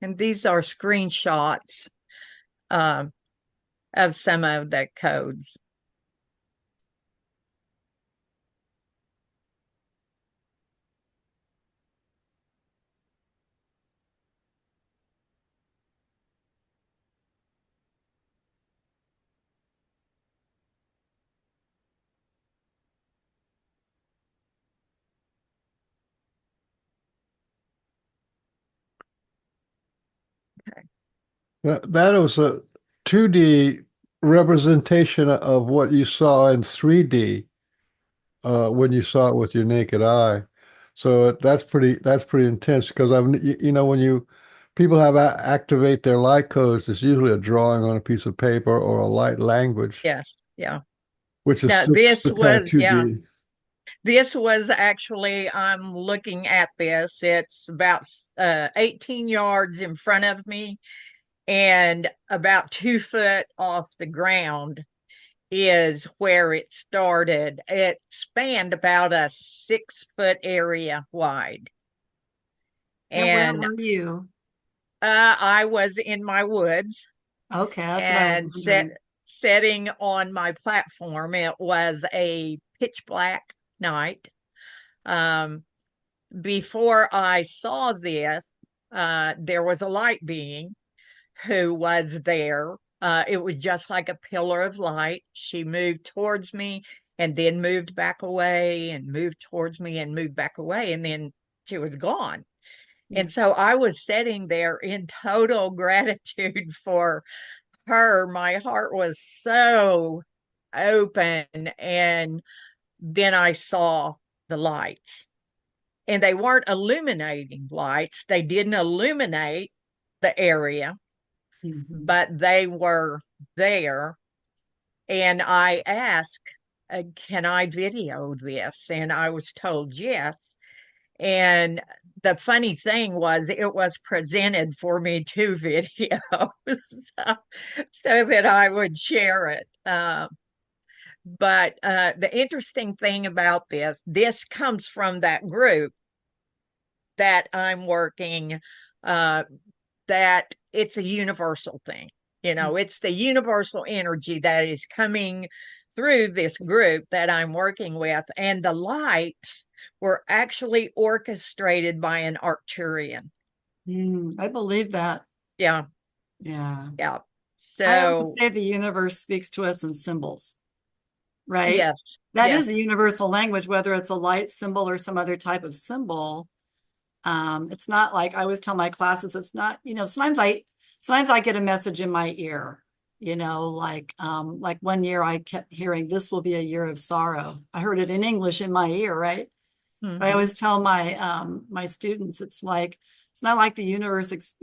And these are screenshots of some of the codes. That was a 2D representation of what you saw in 3D when you saw it with your naked eye. So that's pretty intense because when you people have activate their light codes, it's usually a drawing on a piece of paper or a light language, Yes, yeah. which is Now still kind of 2D. this was actually, I'm looking at this. It's about 18 yards in front of me, and about 2 foot off the ground is where it started. It spanned about a 6 foot area wide. And where And were you? I was in my woods Okay, that's what I was and wondering. setting on my platform. It was a pitch black night. Um, Before I saw this, there was a light being who was there. It was just like a pillar of light. She moved towards me and then moved back away and moved towards me and moved back away. And then she was gone. And so I was sitting there in total gratitude for her. My heart was so open. And then I saw the lights, and they weren't illuminating lights. They didn't illuminate the area, Mhm. but they were there. And I asked, can I video this? And I was told yes. And the funny thing was, it was presented for me to video so that I would share it. But the interesting thing about this comes from that group that I'm working, uh, that it's a universal thing. It's the universal energy that is coming through this group that I'm working with. And the lights were actually orchestrated by an Arcturian. I believe that. Yeah, Yeah. yeah. I always So, say the universe speaks to us in symbols, right? yes, That yes, is a universal language, whether it's a light symbol or some other type of symbol. It's not like I always tell my classes, it's not, sometimes I get a message in my ear, like one year I kept hearing, this will be a year of sorrow. I heard it in English in my ear, right? But I mhm, always tell my students, it's not like the universe, is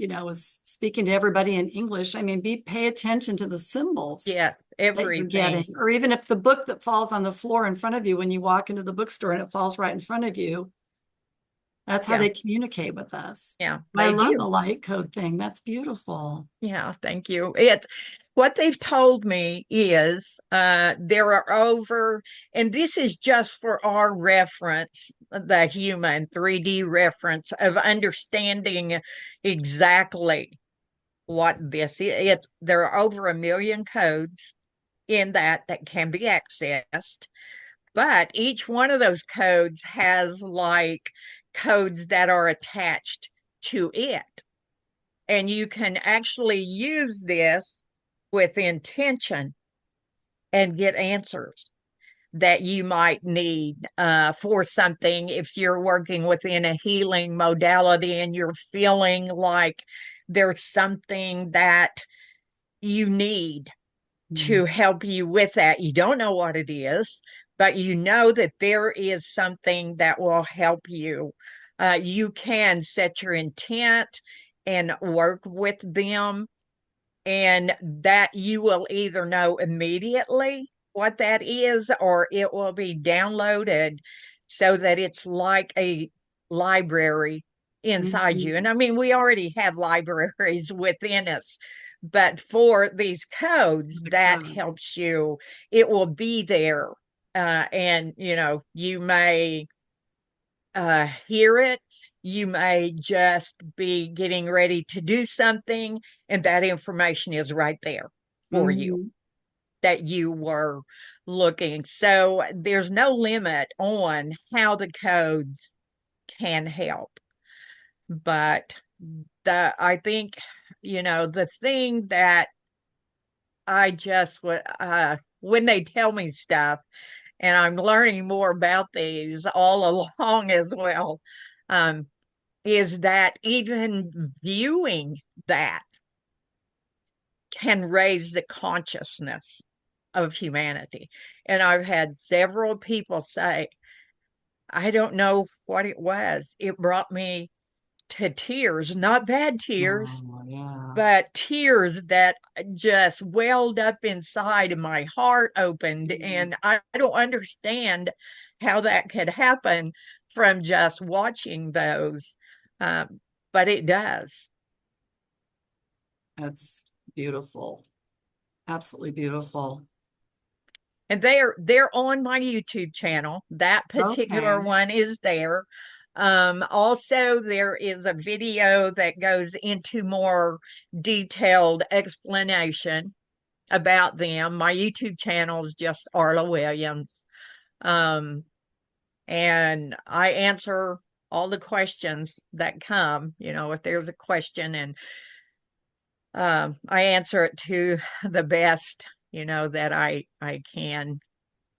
speaking to everybody in English. I mean, pay attention to the symbols yeah, that you're everything. getting, or even if the book that falls on the floor in front of you when you walk into the bookstore and it falls right in front of you, that's how Yeah, they communicate with us. yeah, I they love do. the light code thing. That's beautiful. Yeah, thank you. What they've told me is there are over, and this is just for our reference, the human 3D reference of understanding exactly what this is. There are over 1 million codes in that can be accessed, but each one of those codes has like codes that are attached to it. And you can actually use this with intention and get answers that you might need for something. If you're working within a healing modality and you're feeling like there's something that you need to help you with that, you don't know what it is, but you know that there is something that will help you. You can set your intent and work with them, and that you will either know immediately what that is, or it will be downloaded so that it's like a library inside you. Mhm. And I mean, we already have libraries within us, but for these codes, The that codes. helps you. It will be there. And you may hear it, you may just be getting ready to do something, and that information is right there for you Mhm. that you were looking. So there's no limit on how the codes can help. But I think, the thing that I just would, when they tell me stuff, and I'm learning more about these all along as well, um, is that even viewing that can raise the consciousness of humanity. And I've had several people say, I don't know what it was. It brought me to tears, not bad tears, Oh, yeah. but tears that just welled up inside and my heart opened. And I don't understand how that could happen from just watching those. Um, but it does. That's beautiful. Absolutely beautiful. And they're on my YouTube channel. That particular Okay. one is there. Also, there is a video that goes into more detailed explanation about them. My YouTube channel is just Arla Williams. Um, and I answer all the questions that come, if there's a question, and I answer it to the best, that I can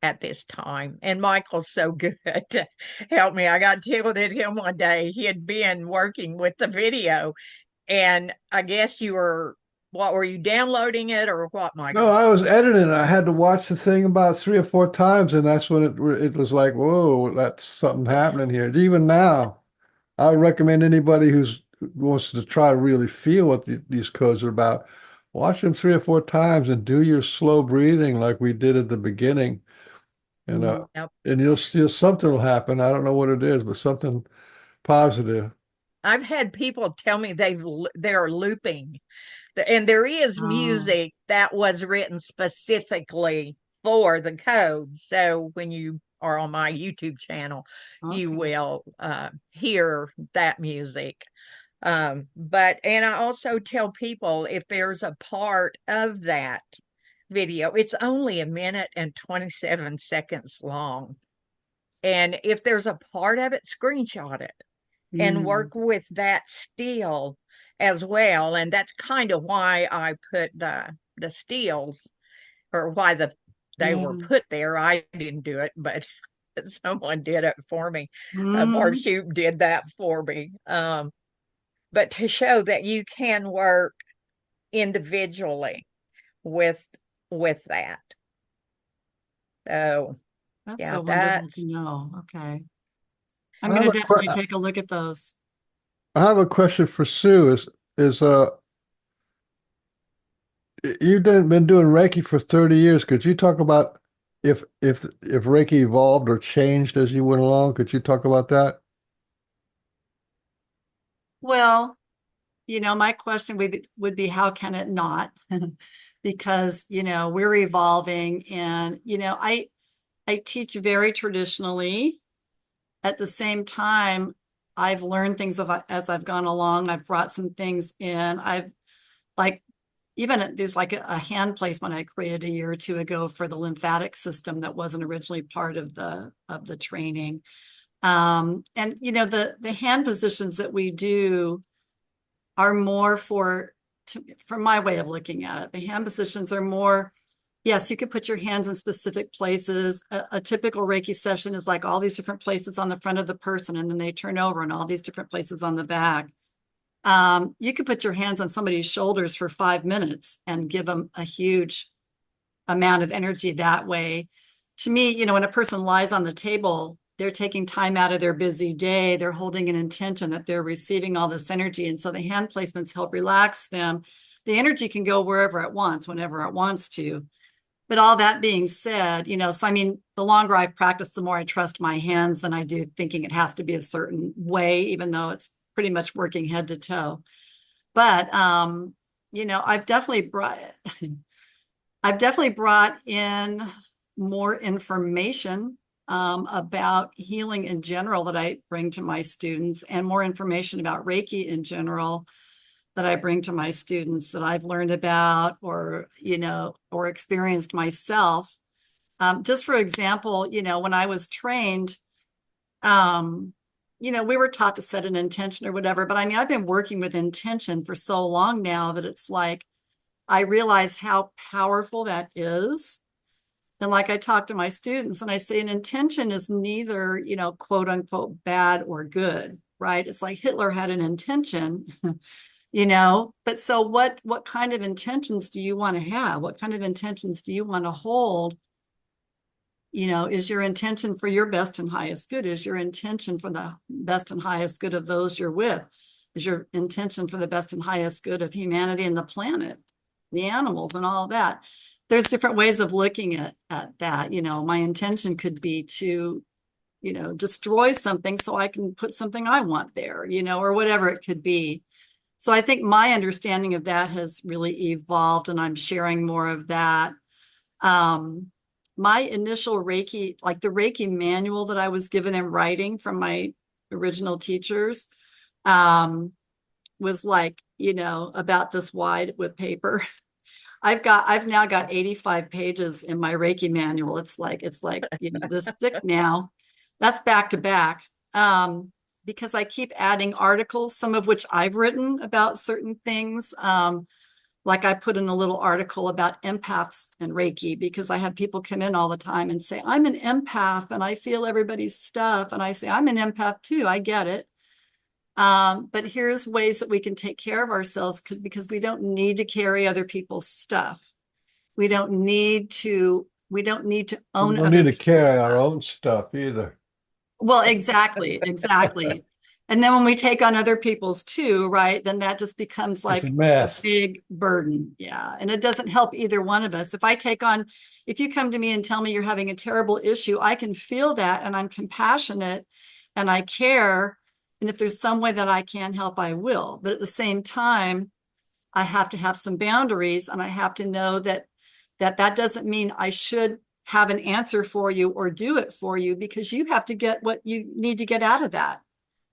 at this time. And Michael's so good to help me. I got tickled at him one day. He had been working with the video, and I guess what were you downloading it or what, No, Michael? I was editing it. I had to watch the thing about 3 or 4 times, and that's when it was like, whoa, that's something happening here. Even now, I would recommend anybody who wants to try to really feel what these codes are about, watch them 3 or 4 times and do your slow breathing like we did at the beginning, and Mhm. Yep. you'll something will happen. I don't know what it is, but something positive. I've had people tell me they're looping, and there is Oh, music that was written specifically for the code. So when you are on my YouTube channel, you okay. will hear that music. And I also tell people, if there's a part of that video, it's only a minute and 27 seconds long. And if there's a part of it, screenshot it and Mm. work with that still as well. And that's kind of why I put the stills, or why they Yeah. were put there. I didn't do it, but someone did it for me. Barb Mhm. Shoop did that for me. But to show that you can work individually with that. So That's yeah, so wonderful to know. Okay. I'm I going have to a definitely take a look at those. I have a question for Sue. Is you've been doing Reiki for 30 years. Could you talk about if Reiki evolved or changed as you went along? Could you talk about that? Well, my question would be how can it not? Because, we're evolving and, I teach very traditionally. At the same time, I've learned things as I've gone along. I've brought some things in. I've like even there's like a hand placement I created a year or two ago for the lymphatic system that wasn't originally part of the training. And the hand positions that we do are more from my way of looking at it. The hand positions are more, yes, you could put your hands in specific places. A typical Reiki session is like all these different places on the front of the person, and then they turn over and all these different places on the back. You could put your hands on somebody's shoulders for 5 minutes and give them a huge amount of energy that way. To me, when a person lies on the table, they're taking time out of their busy day. They're holding an intention that they're receiving all this energy. And so the hand placements help relax them. The energy can go wherever it wants, whenever it wants to. But all that being said, so I mean, the longer I've practiced, the more I trust my hands than I do thinking it has to be a certain way, even though it's pretty much working head to toe. But I've definitely brought I've definitely brought in more information about healing in general that I bring to my students, and more information about Reiki in general that I bring to my students that I've learned about or, or experienced myself. Just for example, when I was trained, we were taught to set an intention or whatever, but I mean, I've been working with intention for so long now that it's like, I realize how powerful that is. And like I talk to my students and I say an intention is neither, quote unquote, bad or good, right? It's like Hitler had an intention, but so what kind of intentions do you want to have? What kind of intentions do you want to hold? Is your intention for your best and highest good? Is your intention for the best and highest good of those you're with? Is your intention for the best and highest good of humanity and the planet, the animals and all that? There's different ways of looking at that. My intention could be to, destroy something so I can put something I want there, or whatever it could be. So I think my understanding of that has really evolved, and I'm sharing more of that. My initial Reiki, like the Reiki manual that I was given in writing from my original teachers, was like, about this wide with paper. I've now got 85 pages in my Reiki manual. It's like, this thick now. That's back to back. Because I keep adding articles, some of which I've written about certain things. Like I put in a little article about empaths and Reiki, because I have people come in all the time and say, I'm an empath and I feel everybody's stuff. And I say, I'm an empath too. I get it. But here's ways that we can take care of ourselves, because we don't need to carry other people's stuff. We don't need to We own don't other need to people's carry our stuff. own stuff either. Well, exactly. And then when we take on other people's too, right, then that just becomes It's like a a mess. big burden. Yeah. And it doesn't help either one of us. If you come to me and tell me you're having a terrible issue, I can feel that and I'm compassionate and I care. And if there's some way that I can help, I will. But at the same time, I have to have some boundaries, and I have to know that doesn't mean I should have an answer for you or do it for you, because you have to get what you need to get out of that.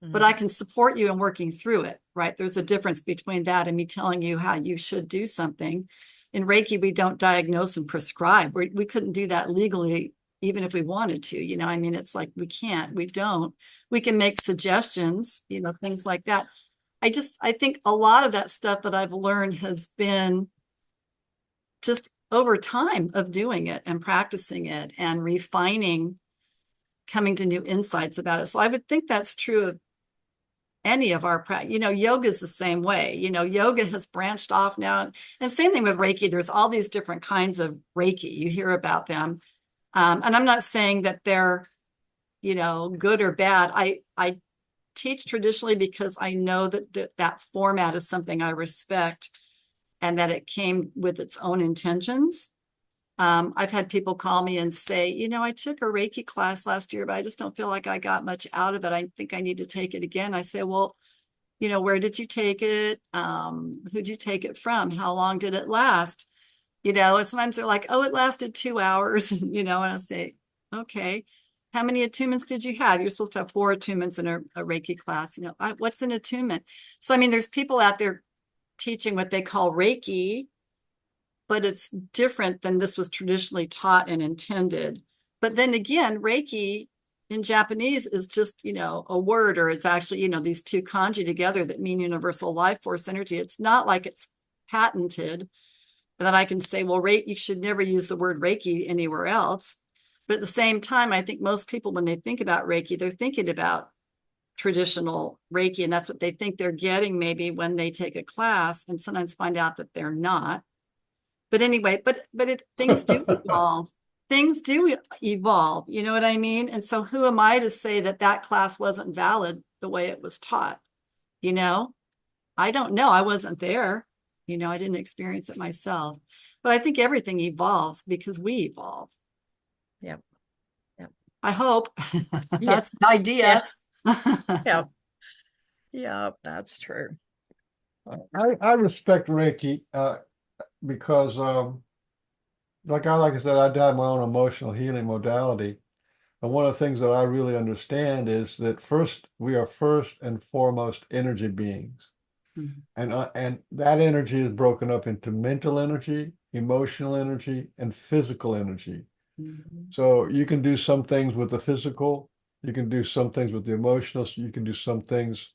But I can support you in working through it, right? There's a difference between that and me telling you how you should do something. In Reiki, we don't diagnose and prescribe. We couldn't do that legally, even if we wanted to, I mean, it's like, we don't. We can make suggestions, things like that. I think a lot of that stuff that I've learned has been just over time of doing it and practicing it and refining, coming to new insights about it. So I would think that's true of any of our practice. Yoga is the same way. Yoga has branched off now. And same thing with Reiki. There's all these different kinds of Reiki. You hear about them. And I'm not saying that they're, good or bad. I teach traditionally because I know that format is something I respect, and that it came with its own intentions. I've had people call me and say, I took a Reiki class last year, but I just don't feel like I got much out of it. I think I need to take it again. I say, well, where did you take it? Who'd you take it from? How long did it last? And sometimes they're like, oh, it lasted 2 hours, and I say, okay, how many attunements did you have? You're supposed to have 4 attunements in a Reiki class. What's an attunement? So, I mean, there's people out there teaching what they call Reiki, but it's different than this was traditionally taught and intended. But then again, Reiki in Japanese is just, a word, or it's actually, these two kanji together that mean universal life force energy. It's not like it's patented that I can say, well, you should never use the word Reiki anywhere else. But at the same time, I think most people, when they think about Reiki, they're thinking about traditional Reiki, and that's what they think they're getting maybe when they take a class, and sometimes find out that they're not. But anyway, things do evolve. Things do evolve, you know what I mean? And so who am I to say that class wasn't valid the way it was taught? I don't know. I wasn't there. I didn't experience it myself. But I think everything evolves because we evolve. Yep. Yep. I hope. Yeah. That's the idea. Yep. Yeah, that's true. I respect Reiki because like I said, I have my own emotional healing modality. And one of the things that I really understand is that we are first and foremost energy beings. Mhm. And that energy is broken up into mental energy, emotional energy, and physical energy. Mhm. So you can do some things with the physical, you can do some things with the emotional, so you can do some things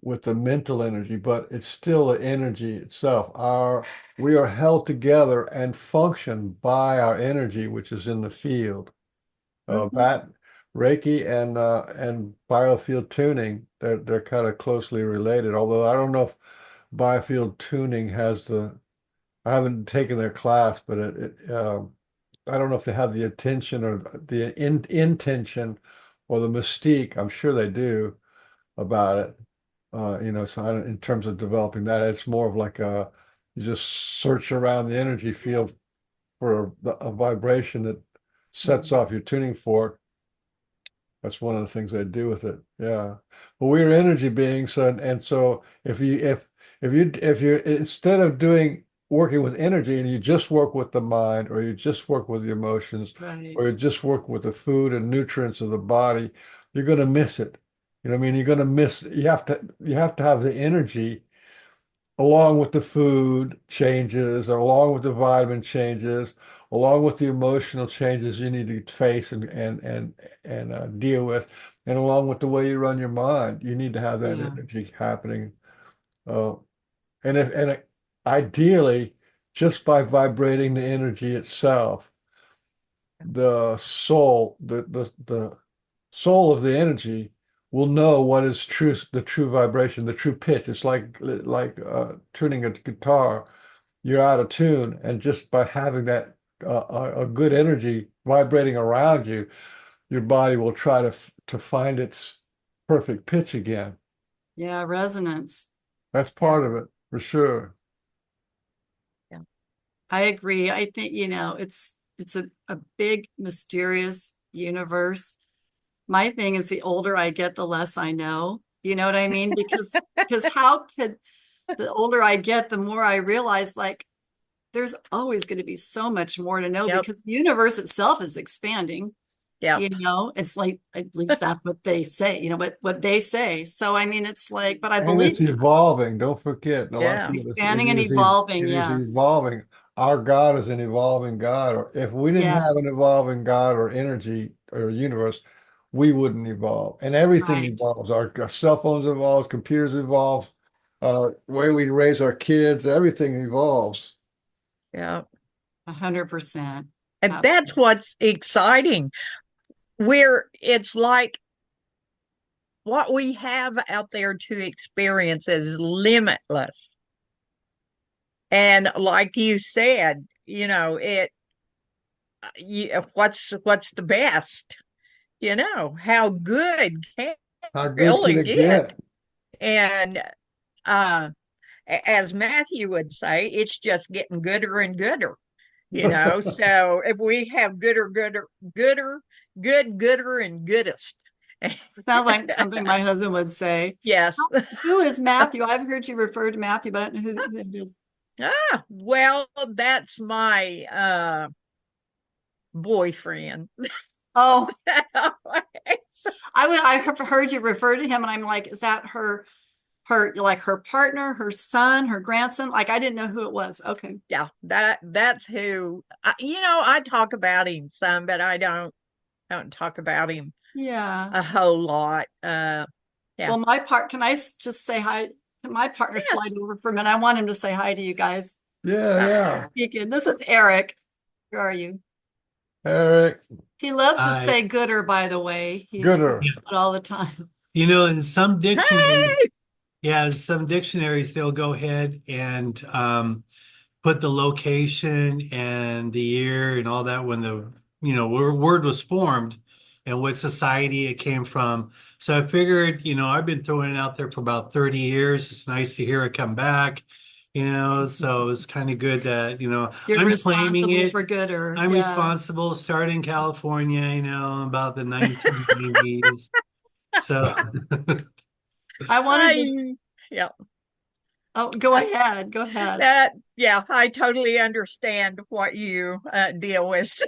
with the mental energy, but it's still the energy itself. We are held together and function by our energy, which is in the field. Mhm. That Reiki and biofield tuning, they're kind of closely related. Although I don't know if biofield tuning has I haven't taken their class, but I don't know if they have the attention or the intention or the mystique. I'm sure they do about it. So in terms of developing that, it's more of like you just search around the energy field for a vibration that sets Mhm. off your tuning fork. That's one of the things I do with it. Yeah. Well, we're energy beings, and so if you instead of working with energy and you just work with the mind, or you just work with the emotions, Right. or you just work with the food and nutrients of the body, you're going to miss it. You know what I mean? You're going to miss, you have to have the energy along with the food changes, along with the vitamin changes, along with the emotional changes you need to face and deal with, and along with the way you run your mind, you need to have that Yeah. energy happening. Uh, ideally, just by vibrating the energy itself, the soul of the energy will know what is true, the true vibration, the true pitch. It's like tuning a guitar. You're out of tune, and just by having that a good energy vibrating around you, your body will try to find its perfect pitch again. Yeah, resonance. That's Yeah. part of it for sure. Yeah. I agree. I think, it's a big, mysterious universe. My thing is the older I get, the less I know. You know what I mean? Because how could the older I get, the more I realize like there's always going to be so much more to know Yep. because the universe itself is expanding. Yep. It's like at least that's what they say, what they say. So I mean it's like, but I And believe it's evolving. Don't forget, a lot of Yeah. people, expanding and evolving, it is yes. evolving. Our God is an evolving God. Or if we didn't have an Yes. evolving God or energy or universe, we wouldn't evolve. And everything Right. evolves. Our cell phones evolve, computers evolve, the way we raise our kids, everything evolves. Yeah. 100%. And that's what's exciting. It's like what we have out there to experience is limitless. And like you said, what's the best? How good can How it good can really it get? get? And uh, as Matthew would say, it's just getting gooder and gooder. So if we have gooder, and goodest. It sounds like something my husband would say. Yes. Who is Matthew? I've heard you refer to Matthew, but I don't know who it is. Well, that's my boyfriend. Oh, I have heard you refer to him, and I'm like, is that like her partner, her son, her grandson? Like I didn't know who it was. Okay. Yeah, that's who I talk about him some, but I don't talk about him Yeah. a whole lot. Yeah. Well, can I just say hi? Can my partner Yes. slide over for a minute? I want him to say hi to you guys. Yeah, Uh, yeah. Speaking. This is Eric. Where are you? Eric, He loves to I, say gooder, by the way. He gooder. says yeah, it all the time. in some dictionaries, hey. yeah, some dictionaries they'll go ahead and put the location and the year and all that when the word was formed and what society it came from. So I figured, I've been throwing it out there for about 30 years. It's nice to hear it come back, so it's kind of good that, You're I'm claiming responsible it. for gooder. I'm Yeah. responsible, started in California, about the 1980s. So I want to just, I Yeah. oh, go ahead. Go ahead. Yeah, I totally understand what you deal with.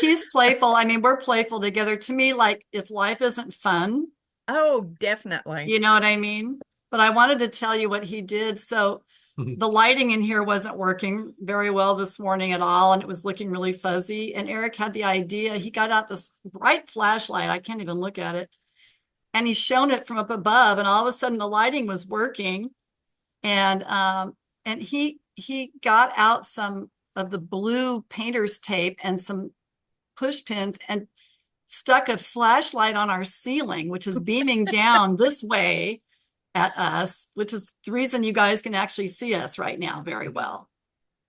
he's playful. I mean, we're playful together. To me, like if life isn't fun, Oh, definitely. you know what I mean? But I wanted to tell you what he did. So the lighting in here wasn't working very well this morning at all, and it was looking really fuzzy. And Eric had the idea. He got out this bright flashlight. I can't even look at it. And he shone it from up above, and all of a sudden the lighting was working. And he got out some of the blue painter's tape and some push pins and stuck a flashlight on our ceiling, which is beaming down this way at us, which is the reason you guys can actually see us right now very well.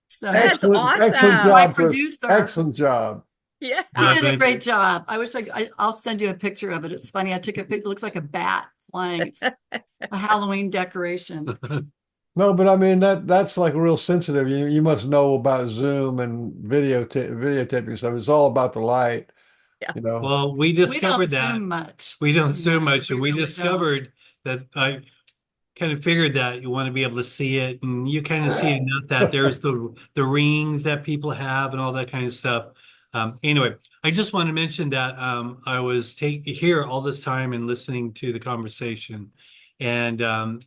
So That's Excellent awesome. my job, Chris. producer, Excellent job. Yeah. he did a thank great you. job. I wish I'll send you a picture of it. It's funny. I took a picture. It looks like a bat flying. It's a Halloween decoration. No, but I mean that's like real sensitive. You must know about Zoom and videotaping stuff. It's all about the light, Yeah. you know. Well, we We don't discovered that. zoom much. We don't zoom No, much, and we really don't. discovered that I kind of figured that you want to be able to see it, and you kind of see enough that there's the rings that people have and all that kind of stuff. Anyway, I just want to mention that I was here all this time and listening to the conversation, and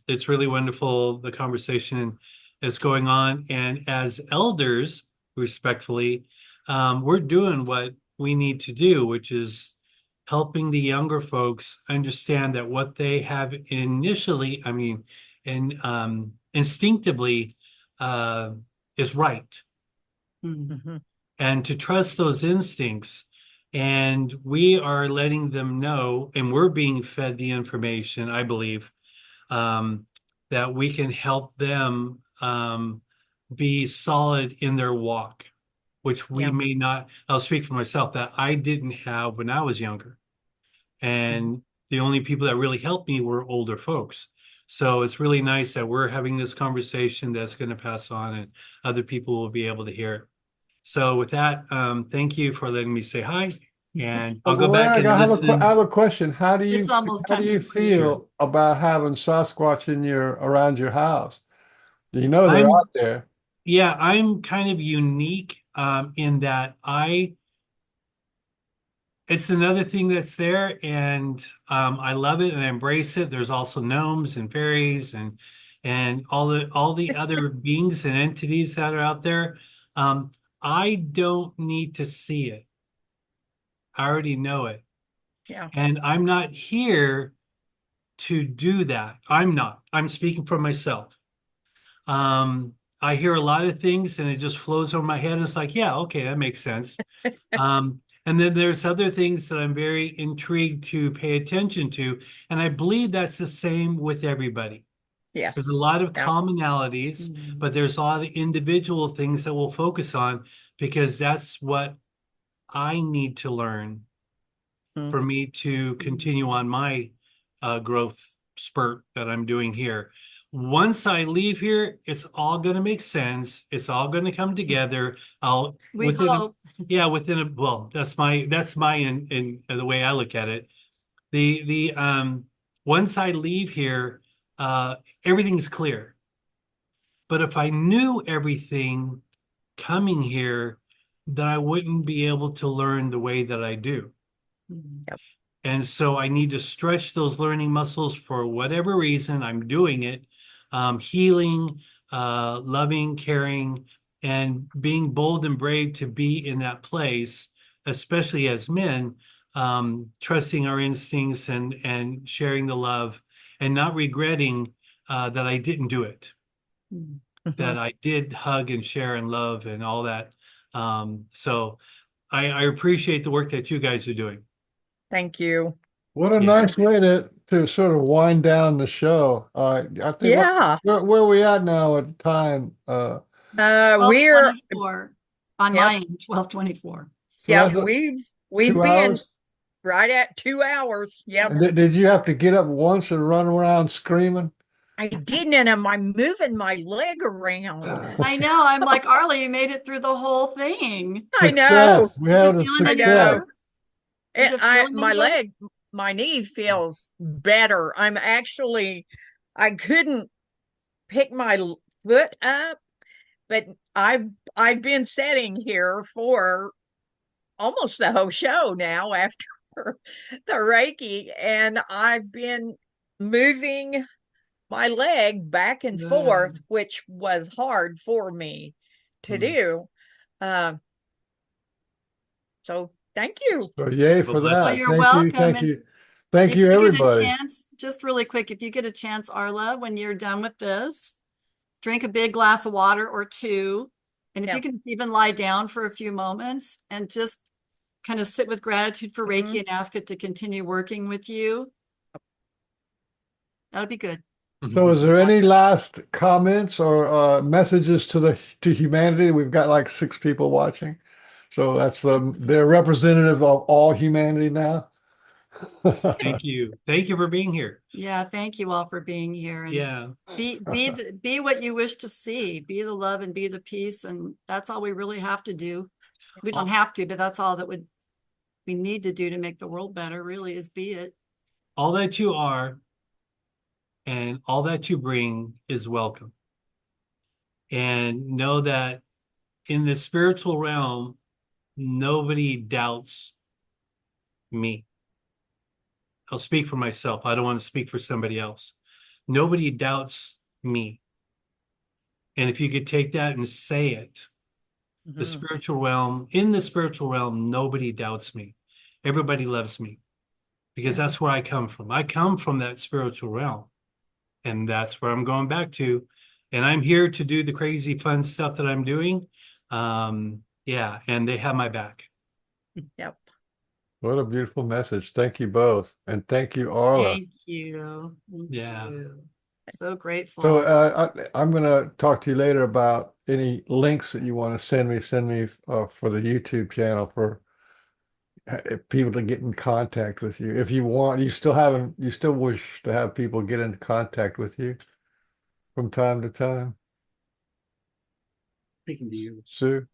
it's really wonderful the conversation that's going on. And as elders, respectfully, we're doing what we need to do, which is helping the younger folks understand that what they have initially, I mean, and instinctively is right, Mhm. and to trust those instincts. And we are letting them know, and we're being fed the information, I believe, um, that we can help them be solid in their walk, which we Yeah. may not. I'll speak for myself that I didn't have when I was younger. And the only people that really helped me were older folks. So it's really nice that we're having this conversation that's going to pass on and other people will be able to hear it. So with that, thank you for letting me say hi, and I'll go Well, back Eric, and I listen. have a question. It's almost How do time you for you. feel about having Sasquatch around your house? You know they're I'm, out there. yeah, I'm kind of unique in that it's another thing that's there, and I love it and I embrace it. There's also gnomes and fairies and all the other beings and entities that are out there. Um, I don't need to see it. I already know it, Yeah. and I'm not here to do that. I'm not. I'm speaking for myself. I hear a lot of things, and it just flows over my head. And it's like, yeah, okay, that makes sense. And then there's other things that I'm very intrigued to pay attention to. And I believe that's the same with everybody. There's a Yes. lot of Yeah. commonalities, but there's a lot of individual things that we'll focus on because that's what I need to learn Mm. for me to continue on my growth spurt that I'm doing here. Once I leave here, it's all going to make sense. It's all going to come together. We Within hope. yeah, well, that's my in the way I look at it. The once I leave here, everything's clear. But if I knew everything coming here, then I wouldn't be able to learn the way that I do. Yep. And so I need to stretch those learning muscles for whatever reason. I'm doing it, healing, loving, caring, and being bold and brave to be in that place, especially as men, trusting our instincts and sharing the love and not regretting that I didn't do it, that Mhm. I did hug and share and love and all that. So I appreciate the work that you guys are doing. Thank you. What a Yes. nice way to sort of wind down the show. I think Yeah. where are we at now at the time? We're 12:24 on yep, my end, 12:24. So yep, that's we've two been hours. right at 2 hours. Yep. And did you have to get up once and run around screaming? I didn't, and I'm moving my leg around. I know. I'm like, Arlie, you made it through the whole thing. I know. Success. We Is had it a feeling I any success. know. better? Is it feeling any My better? leg, my knee feels better. I couldn't pick my foot up, but I've been sitting here for almost the whole show now after the Reiki, and I've been moving my leg back and forth, which was hard for me to do. Uh, so thank you. So yay Well, for bless Well, that. you. you're Thank you, welcome. thank And you. Thank if you, you get a everybody. chance, just really quick, if you get a chance, Arla, when you're done with this, drink a big glass of water or two. And if Yeah. you can even lie down for a few moments and just kind of sit with gratitude for Reiki Mhm. and ask it to continue working with you, that'll be good. So is there any last comments or messages to humanity? We've got like 6 people watching. So that's they're representative of all humanity now. Thank you. Thank you for being here. Yeah, thank you all for being here. And Yeah. be what you wish to see. Be the love and be the peace. And that's all we really have to do. We don't have to, but that's all that we need to do to make the world better, really, is be it. All that you are and all that you bring is welcome. And know that in the spiritual realm, nobody doubts me. I'll speak for myself. I don't want to speak for somebody else. Nobody doubts me. And if you could take that and say it, the Mhm. spiritual realm, in the spiritual realm, nobody doubts me. Everybody loves me because that's where I come from. I come from that spiritual realm, and that's where I'm going back to. And I'm here to do the crazy fun stuff that I'm doing. Yeah, and they have my back. Yep. What a beautiful message. Thank you both. And thank you, Arla. Thank you. Thank Yeah. you. So So grateful. I'm going to talk to you later about any links that you want to send me for the YouTube channel for people to get in contact with you. If you want, you still wish to have people get into contact with you from time to time, Speaking to you. Sue?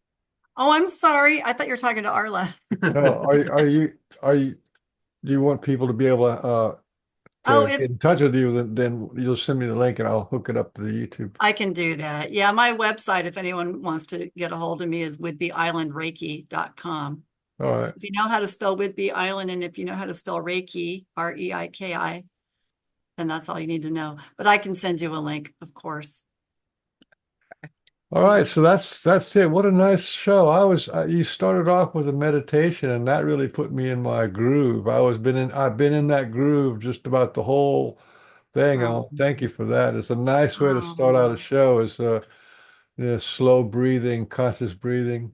Oh, I'm sorry. I thought you were talking to Arla. No, are you do you want people to be able Oh, to if get in touch with you, then you'll send me the link and I'll hook it up to the YouTube. I can do that. Yeah, my website, if anyone wants to get a hold of me, is whidbeyislandreiki.com. All So right. if you know how to spell Whidbey Island and if you know how to spell Reiki, Reiki, then that's all you need to know. But I can send you a link, of course. All right, so that's it. What a nice show. You started off with a meditation and that really put me in my groove. I've been in that groove just about the whole thing. I Oh, want to thank you for that. It's a nice way to start out a oh. show is slow breathing, conscious breathing.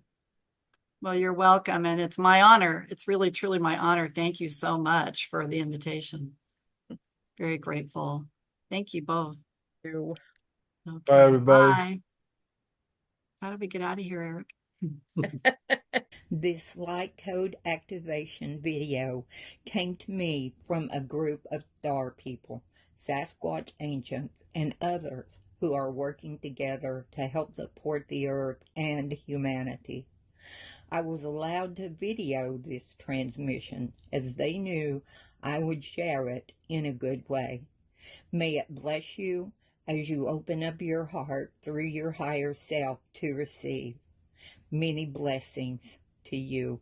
Well, you're welcome. And it's my honor. It's really, truly my honor. Thank you so much for the invitation. Very grateful. Thank you both. You. Bye, Okay, everybody. bye. How do we get out of here, Eric? This light code activation video came to me from a group of star people, Sasquatch ancients, and others who are working together to help support the earth and humanity. I was allowed to video this transmission as they knew I would share it in a good way. May it bless you as you open up your heart through your higher self to receive. Many blessings to you.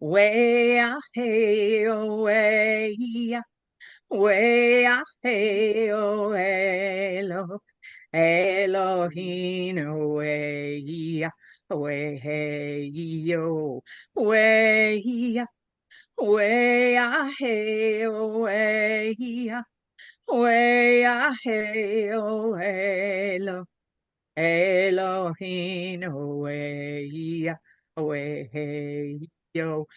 way, hey, way, way, hey, Elo, Elohim, way, way, hey, yo, way, way, hey, way, way, hey, Elo. Elohim, away, away, yo.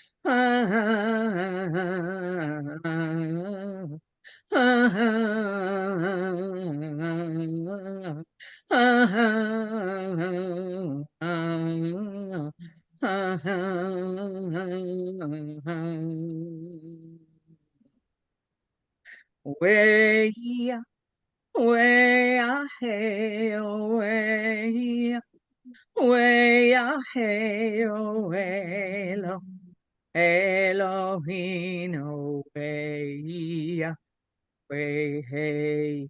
Way, way, way, way, hey, way, Elohim, way, way, hey,